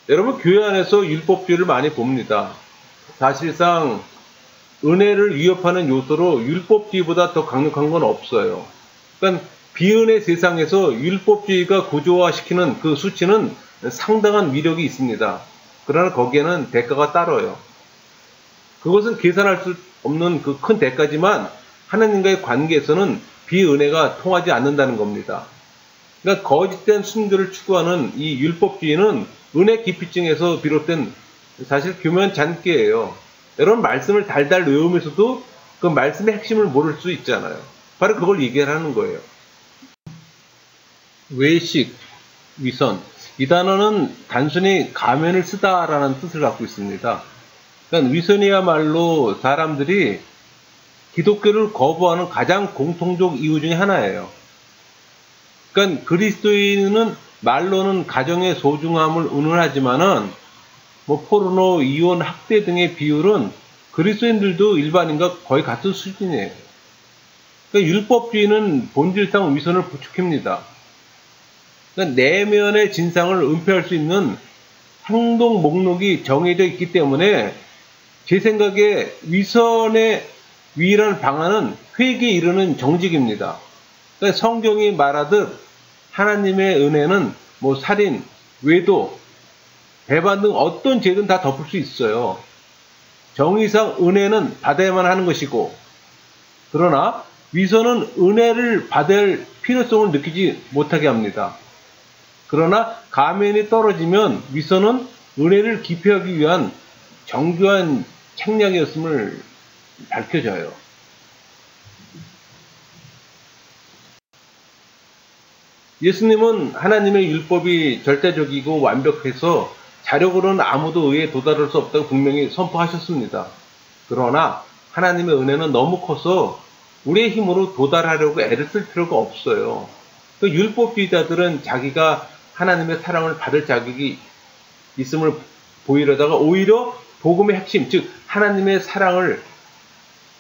S1: 여러분, 교회 안에서 율법주의를 많이 봅니다. 사실상 은혜를 위협하는 요소로 율법주의보다 더 강력한 건 없어요. 그러니까 비은혜 세상에서 율법주의가 구조화시키는 그 수치는 상당한 위력이 있습니다. 그러나 거기에는 대가가 따라요. 그것은 계산할 수 없는 그 큰 대가지만 하나님과의 관계에서는 비은혜가 통하지 않는다는 겁니다. 그러니까 거짓된 순교를 추구하는 이 율법주의는 은혜 기피증에서 비롯된 사실 교묘한 잔꾀예요. 여러분, 말씀을 달달 외우면서도 그 말씀의 핵심을 모를 수 있잖아요. 바로 그걸 얘기하는 거예요. 외식, 위선. 이 단어는 단순히 가면을 쓰다라는 뜻을 갖고 있습니다. 그러니까 위선이야말로 사람들이 기독교를 거부하는 가장 공통적 이유 중에 하나예요. 그러니까 그리스도인은 말로는 가정의 소중함을 운운하지만은 포르노, 이혼, 학대 등의 비율은 그리스도인들도 일반인과 거의 같은 수준이에요. 그러니까 율법주의는 본질상 위선을 부추깁니다. 그러니까 내면의 진상을 은폐할 수 있는 행동 목록이 정해져 있기 때문에 제 생각에 위선의 유일한 방안은 회개에 이르는 정직입니다. 그러니까 성경이 말하듯 하나님의 은혜는 살인, 외도, 배반 등 어떤 죄든 다 덮을 수 있어요. 정의상 은혜는 받아야만 하는 것이고, 그러나 위선은 은혜를 받을 필요성을 느끼지 못하게 합니다. 그러나 가면이 떨어지면 위선은 은혜를 기피하기 위한 정교한 책략이었음을 밝혀져요. 예수님은 하나님의 율법이 절대적이고 완벽해서 자력으로는 아무도 의에 도달할 수 없다고 분명히 선포하셨습니다. 그러나 하나님의 은혜는 너무 커서 우리의 힘으로 도달하려고 애를 쓸 필요가 없어요. 그 율법주의자들은 자기가 하나님의 사랑을 받을 자격이 있음을 보이려다가 오히려 복음의 핵심, 즉 하나님의 사랑을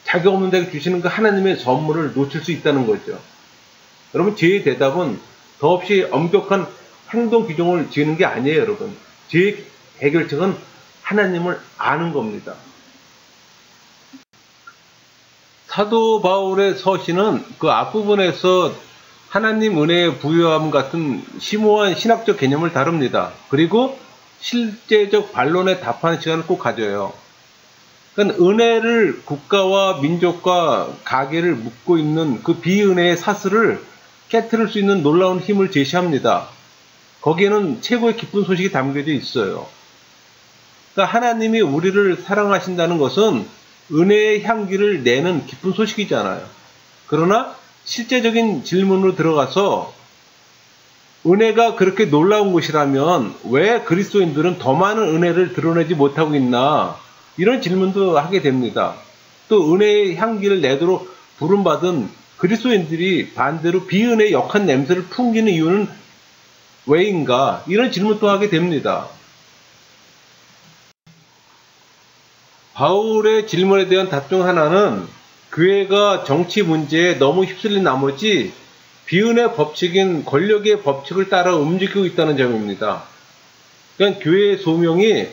S1: 자격 없는 자에게 주시는 그 하나님의 선물을 놓칠 수 있다는 거죠. 여러분, 죄의 대답은 더없이 엄격한 행동 규정을 지는 게 아니에요, 여러분. 죄의 해결책은 하나님을 아는 겁니다. 사도 바울의 서신은 그 앞부분에서 하나님 은혜의 부요함 같은 심오한 신학적 개념을 다룹니다. 그리고 실제적 반론에 답하는 시간을 꼭 가져요. 그러니까 은혜를 국가와 민족과 가계를 묶고 있는 그 비은혜의 사슬을 깨트릴 수 있는 놀라운 힘을 제시합니다. 거기에는 최고의 기쁜 소식이 담겨져 있어요. 그러니까 하나님이 우리를 사랑하신다는 것은 은혜의 향기를 내는 기쁜 소식이잖아요. 그러나 실제적인 질문으로 들어가서 은혜가 그렇게 놀라운 것이라면 왜 그리스도인들은 더 많은 은혜를 드러내지 못하고 있나? 이런 질문도 하게 됩니다. 또 은혜의 향기를 내도록 부름받은 그리스도인들이 반대로 비은혜의 역한 냄새를 풍기는 이유는 왜인가? 이런 질문도 하게 됩니다. 바울의 질문에 대한 답 중 하나는 교회가 정치 문제에 너무 휩쓸린 나머지 비은혜 법칙인 권력의 법칙을 따라 움직이고 있다는 점입니다. 그러니까 교회의 소명이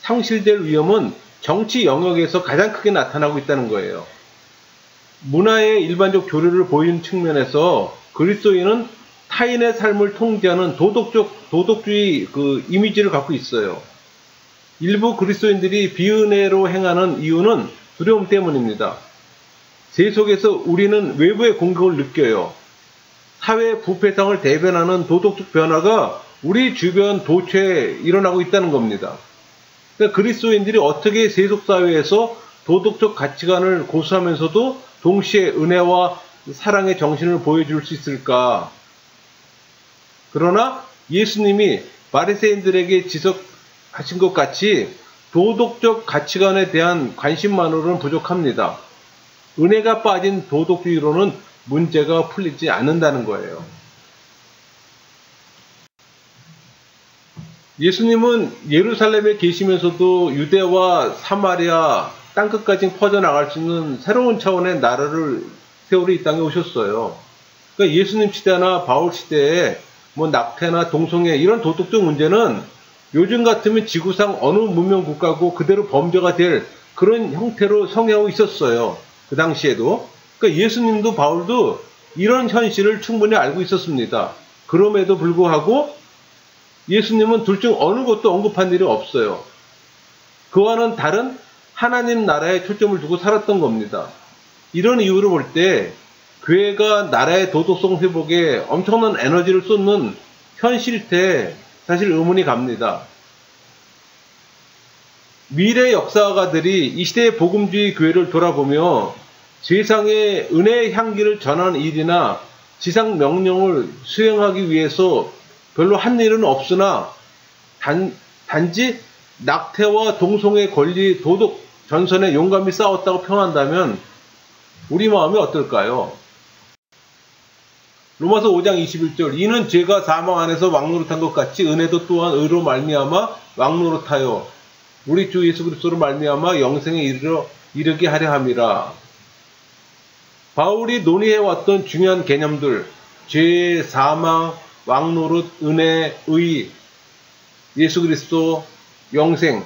S1: 상실될 위험은 정치 영역에서 가장 크게 나타나고 있다는 거예요. 문화의 일반적 교류를 보이는 측면에서 그리스도인은 타인의 삶을 통제하는 도덕주의 그 이미지를 갖고 있어요. 일부 그리스도인들이 비은혜로 행하는 이유는 두려움 때문입니다. 세속에서 우리는 외부의 공격을 느껴요. 사회 부패상을 대변하는 도덕적 변화가 우리 주변 도처에 일어나고 있다는 겁니다. 그러니까 그리스도인들이 어떻게 세속사회에서 도덕적 가치관을 고수하면서도 동시에 은혜와 사랑의 정신을 보여줄 수 있을까? 그러나 예수님이 바리새인들에게 지적하신 것 같이 도덕적 가치관에 대한 관심만으로는 부족합니다. 은혜가 빠진 도덕주의로는 문제가 풀리지 않는다는 거예요. 예수님은 예루살렘에 계시면서도 유대와 사마리아 땅끝까지 퍼져나갈 수 있는 새로운 차원의 나라를 세우러 이 땅에 오셨어요. 그러니까 예수님 시대나 바울 시대에 뭐 낙태나 동성애 이런 도덕적 문제는 요즘 같으면 지구상 어느 문명 국가고 그대로 범죄가 될 그런 형태로 성행하고 있었어요. 그 당시에도. 그러니까 예수님도 바울도 이런 현실을 충분히 알고 있었습니다. 그럼에도 불구하고 예수님은 둘 중 어느 것도 언급한 일이 없어요. 그와는 다른 하나님 나라에 초점을 두고 살았던 겁니다. 이런 이유로 볼 때 교회가 나라의 도덕성 회복에 엄청난 에너지를 쏟는 현실때 사실 의문이 갑니다. 미래 역사가들이 이 시대의 복음주의 교회를 돌아보며 세상에 은혜의 향기를 전하는 일이나 지상 명령을 수행하기 위해서 별로 한 일은 없으나 단지 낙태와 동성애 권리 도덕 전선에 용감히 싸웠다고 평한다면 우리 마음이 어떨까요? 로마서 5장 21절 이는 죄가 사망 안에서 왕노릇한 것 같이 은혜도 또한 의로 말미암아 왕노릇하여 우리 주 예수 그리스도로 말미암아 영생에 이르게 하려 함이라. 바울이 논의해왔던 중요한 개념들 죄, 사망, 왕노릇, 은혜, 의, 예수 그리스도, 영생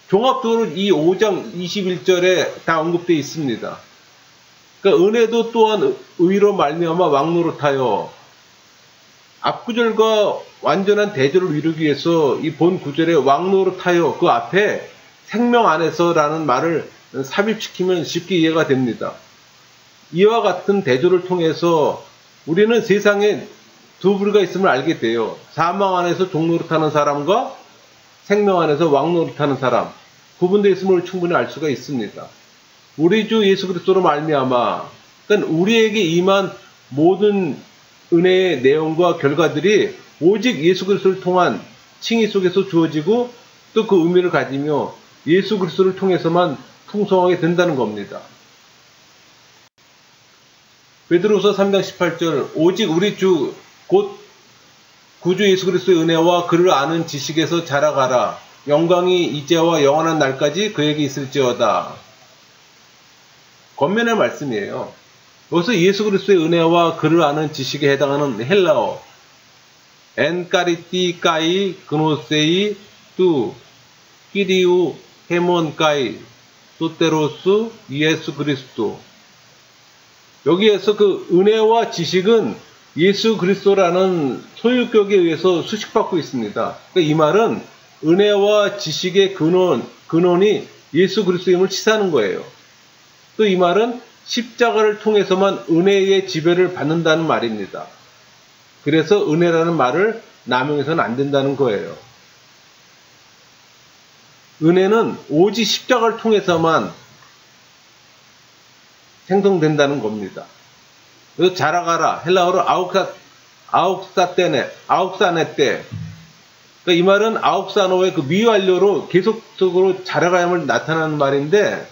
S1: 종합적으로 이 5장 21절에 다 언급되어 있습니다. 그러니까 은혜도 또한 의로 말미암아 왕노릇하여 앞구절과 완전한 대조를 이루기 위해서 이 본 구절에 왕노릇하여 그 앞에 생명 안에서라는 말을 삽입시키면 쉽게 이해가 됩니다. 이와 같은 대조를 통해서 우리는 세상에 두 부류가 있음을 알게 돼요. 사망 안에서 종노릇하는 사람과 생명 안에서 왕노릇하는 사람 구분되어 있음을 충분히 알 수가 있습니다. 우리 주 예수 그리스도로 말미암아 그러니까 우리에게 임한 모든 은혜의 내용과 결과들이 오직 예수 그리스도를 통한 칭의 속에서 주어지고 또 그 의미를 가지며 예수 그리스도를 통해서만 풍성하게 된다는 겁니다. 베드로서 3장 18절 오직 우리 주 곧 구주 예수 그리스도의 은혜와 그를 아는 지식에서 자라가라. 영광이 이제와 영원한 날까지 그에게 있을지어다. 겉면의 말씀이에요. 여기서 예수 그리스도의 은혜와 그를 아는 지식에 해당하는 헬라어 엔카리티 까이 그노세이 뚜 끼리우 헤몬 까이 소테로스 예수 그리스도. 여기에서 그 은혜와 지식은 예수 그리스도라는 소유격에 의해서 수식받고 있습니다. 그러니까 이 말은 은혜와 지식의 근원이 예수 그리스도임을 치사하는 거예요. 또 이 말은 십자가를 통해서만 은혜의 지배를 받는다는 말입니다. 그래서 은혜라는 말을 남용해서는 안 된다는 거예요. 은혜는 오직 십자가를 통해서만 생성된다는 겁니다. 그래서 자라가라, 헬라어로 아욱사네테. 그러니까 이 말은 아욱사노의 그 미완료로 계속적으로 자라가야만 나타나는 말인데,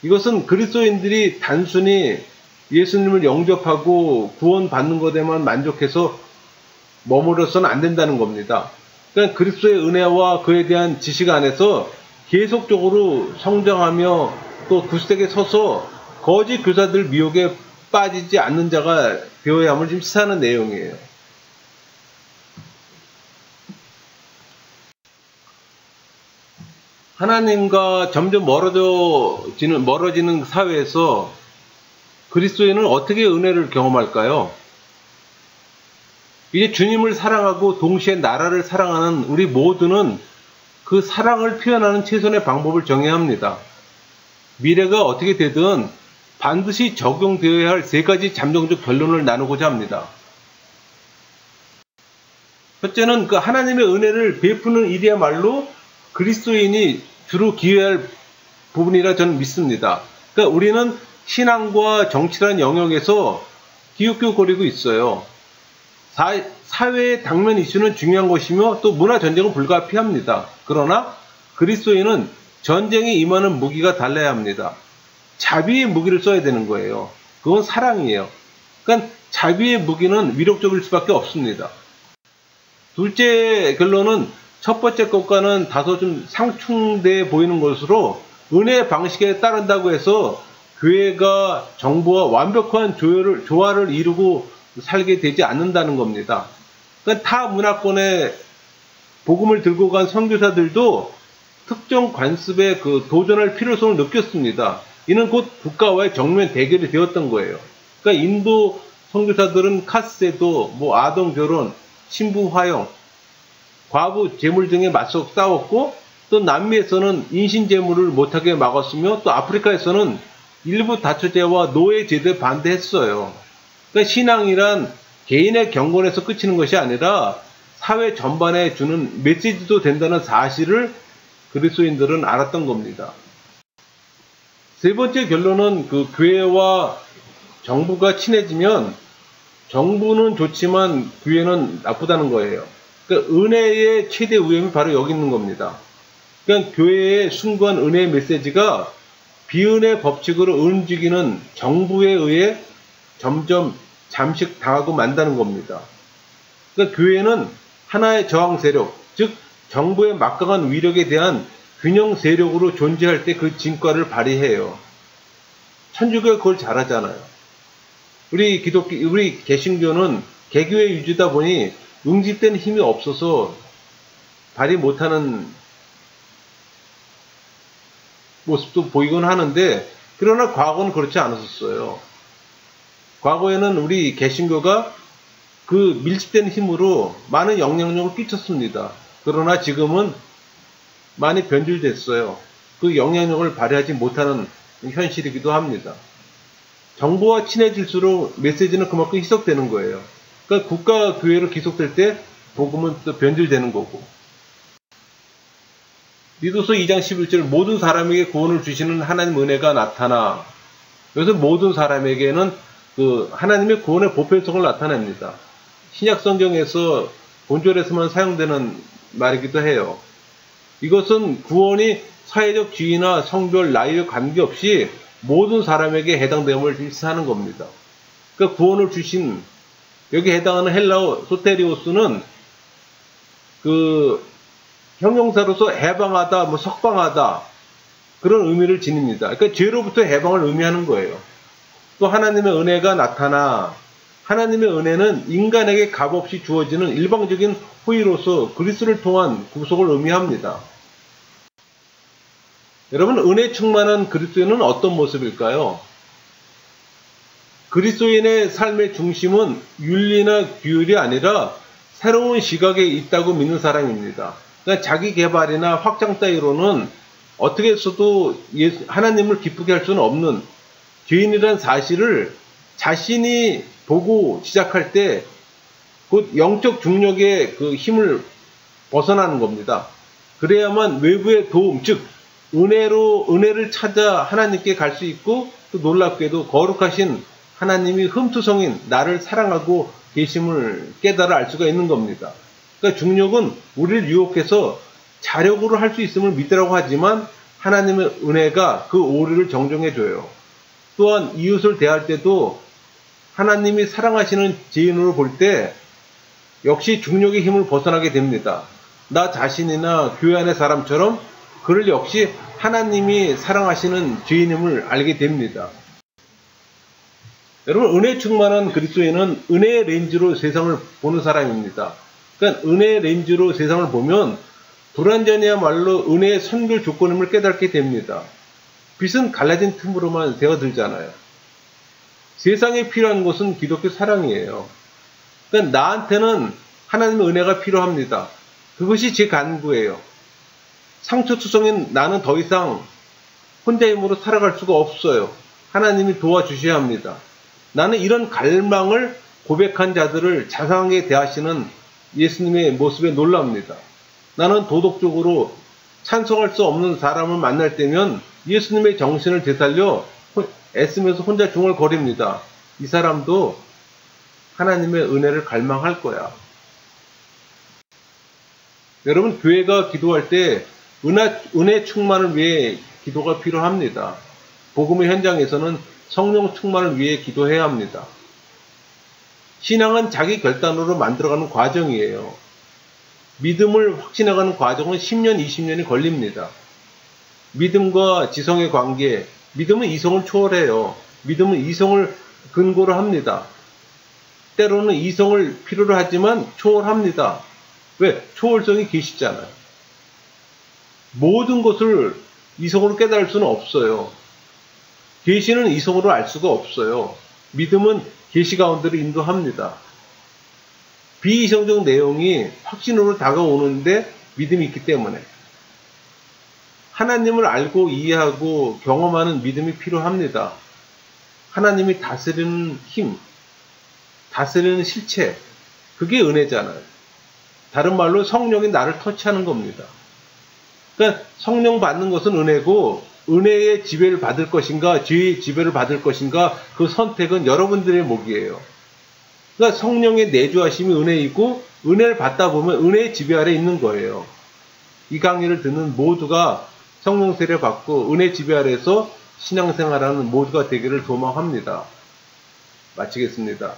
S1: 이것은 그리스도인들이 단순히 예수님을 영접하고 구원받는 것에만 만족해서 머무러서는 안 된다는 겁니다. 그러니까 그리스도의 은혜와 그에 대한 지식 안에서 계속적으로 성장하며 또 구스택에 서서 거짓 교사들 미혹에 빠지지 않는 자가 되어야 함을 지금 시사하는 내용이에요. 하나님과 점점 멀어지는 사회에서 그리스도인은 어떻게 은혜를 경험할까요? 이제 주님을 사랑하고 동시에 나라를 사랑하는 우리 모두는 그 사랑을 표현하는 최선의 방법을 정해야 합니다. 미래가 어떻게 되든 반드시 적용되어야 할 세 가지 잠정적 결론을 나누고자 합니다. 첫째는 그 하나님의 은혜를 베푸는 일이야말로 그리스도인이 주로 기여할 부분이라 저는 믿습니다. 그러니까 우리는 신앙과 정치라는 영역에서 기웃기웃거리고 있어요. 사회의 당면 이슈는 중요한 것이며 또 문화 전쟁은 불가피합니다. 그러나 그리스도인은 전쟁에 임하는 무기가 달라야 합니다. 자비의 무기를 써야 되는 거예요. 그건 사랑이에요. 그러니까 자비의 무기는 위력적일 수밖에 없습니다. 둘째 결론은 첫 번째 것과는 다소 좀 상충돼 보이는 것으로 은혜의 방식에 따른다고 해서 교회가 정부와 완벽한 조화를 이루고 살게 되지 않는다는 겁니다. 그러니까 타 문화권의 복음을 들고 간 선교사들도 특정 관습에 도전할 필요성을 느꼈습니다. 이는 곧 국가와의 정면 대결이 되었던 거예요. 그러니까 인도 선교사들은 카스세도, 아동 결혼, 신부 화형, 과부 재물 등에 맞서 싸웠고, 또 남미에서는 인신 재물을 못하게 막았으며, 또 아프리카에서는 일부 다처제와 노예 제도에 반대했어요. 그러니까 신앙이란 개인의 경건에서 그치는 것이 아니라 사회 전반에 주는 메시지도 된다는 사실을 그리스도인들은 알았던 겁니다. 세 번째 결론은 교회와 정부가 친해지면 정부는 좋지만 교회는 나쁘다는 거예요. 그러니까 은혜의 최대 위험이 바로 여기 있는 겁니다. 그러니까 교회의 숭고한 은혜의 메시지가 비은혜 법칙으로 움직이는 정부에 의해 점점 잠식당하고 만다는 겁니다. 그러니까 교회는 하나의 저항 세력, 즉 정부의 막강한 위력에 대한 균형 세력으로 존재할 때 그 진가를 발휘해요. 천주교가 그걸 잘하잖아요. 우리 개신교는 개교의 유지다 보니 응집된 힘이 없어서 발휘 못하는 모습도 보이곤 하는데, 그러나 과거는 그렇지 않았었어요. 과거에는 우리 개신교가 그 밀집된 힘으로 많은 영향력을 끼쳤습니다. 그러나 지금은 많이 변질됐어요. 그 영향력을 발휘하지 못하는 현실이기도 합니다. 정부와 친해질수록 메시지는 그만큼 희석되는 거예요. 그러니까 국가 교회로 기속될 때 복음은 또 변질되는 거고. 디도서 2장 11절 모든 사람에게 구원을 주시는 하나님 은혜가 나타나. 여기서 모든 사람에게는 하나님의 구원의 보편성을 나타냅니다. 신약 성경에서 본절에서만 사용되는 말이기도 해요. 이것은 구원이 사회적 지위나 성별, 나이에 관계없이 모든 사람에게 해당됨을 일치하는 겁니다. 그러니까 구원을 주신, 여기 해당하는 헬라어 소테리오스는 형용사로서 해방하다, 뭐 석방하다 그런 의미를 지닙니다. 그러니까 죄로부터 해방을 의미하는 거예요. 또 하나님의 은혜가 나타나 하나님의 은혜는 인간에게 값없이 주어지는 일방적인 호의로서 그리스도를 통한 구속을 의미합니다. 여러분, 은혜 충만한 그리스도인은 어떤 모습일까요? 그리스도인의 삶의 중심은 윤리나 규율이 아니라 새로운 시각에 있다고 믿는 사람입니다. 그러니까 자기 개발이나 확장 따위로는 어떻게 해서도 하나님을 기쁘게 할 수는 없는 죄인이라는 사실을 자신이 보고 시작할 때 곧 영적 중력의 그 힘을 벗어나는 겁니다. 그래야만 외부의 도움, 즉 은혜를 찾아 하나님께 갈 수 있고, 또 놀랍게도 거룩하신 하나님이 흠투성인 나를 사랑하고 계심을 깨달아 알 수가 있는 겁니다. 그러니까 중력은 우리를 유혹해서 자력으로 할 수 있음을 믿으라고 하지만 하나님의 은혜가 그 오류를 정정해줘요. 또한 이웃을 대할 때도 하나님이 사랑하시는 죄인으로 볼 때 역시 중력의 힘을 벗어나게 됩니다. 나 자신이나 교회 안의 사람처럼 그를 역시 하나님이 사랑하시는 죄인임을 알게 됩니다. 여러분, 은혜 충만한 그리스도인은 은혜의 렌즈로 세상을 보는 사람입니다. 그러니까 은혜의 렌즈로 세상을 보면 불완전이야말로 은혜의 선결 조건임을 깨닫게 됩니다. 빛은 갈라진 틈으로만 새어들잖아요. 세상에 필요한 것은 기독교 사랑이에요. 그러니까 나한테는 하나님의 은혜가 필요합니다. 그것이 제 간구예요. 상처투성인 나는 더 이상 혼자 힘으로 살아갈 수가 없어요. 하나님이 도와주셔야 합니다. 나는 이런 갈망을 고백한 자들을 자상하게 대하시는 예수님의 모습에 놀랍니다. 나는 도덕적으로 찬송할 수 없는 사람을 만날 때면 예수님의 정신을 되살려 애쓰면서 혼자 중얼거립니다. 이 사람도 하나님의 은혜를 갈망할 거야. 여러분, 교회가 기도할 때 은혜 충만을 위해 기도가 필요합니다. 복음의 현장에서는 성령 충만을 위해 기도해야 합니다. 신앙은 자기 결단으로 만들어가는 과정이에요. 믿음을 확신해가는 과정은 10년, 20년이 걸립니다. 믿음과 지성의 관계, 믿음은 이성을 초월해요. 믿음은 이성을 근거로 합니다. 때로는 이성을 필요로 하지만 초월합니다. 왜? 초월성이 계시잖아요. 모든 것을 이성으로 깨달을 수는 없어요. 계시는 이성으로 알 수가 없어요. 믿음은 계시 가운데로 인도합니다. 비이성적 내용이 확신으로 다가오는데 믿음이 있기 때문에 하나님을 알고 이해하고 경험하는 믿음이 필요합니다. 하나님이 다스리는 힘, 다스리는 실체, 그게 은혜잖아요. 다른 말로 성령이 나를 터치하는 겁니다. 그러니까 성령 받는 것은 은혜고, 은혜의 지배를 받을 것인가 죄의 지배를 받을 것인가, 그 선택은 여러분들의 몫이에요. 그러니까 성령의 내주하심이 은혜이고, 은혜를 받다 보면 은혜의 지배 아래 있는 거예요. 이 강의를 듣는 모두가 성령 세례 받고 은혜 지배 아래에서 신앙생활하는 모두가 되기를 소망합니다. 마치겠습니다.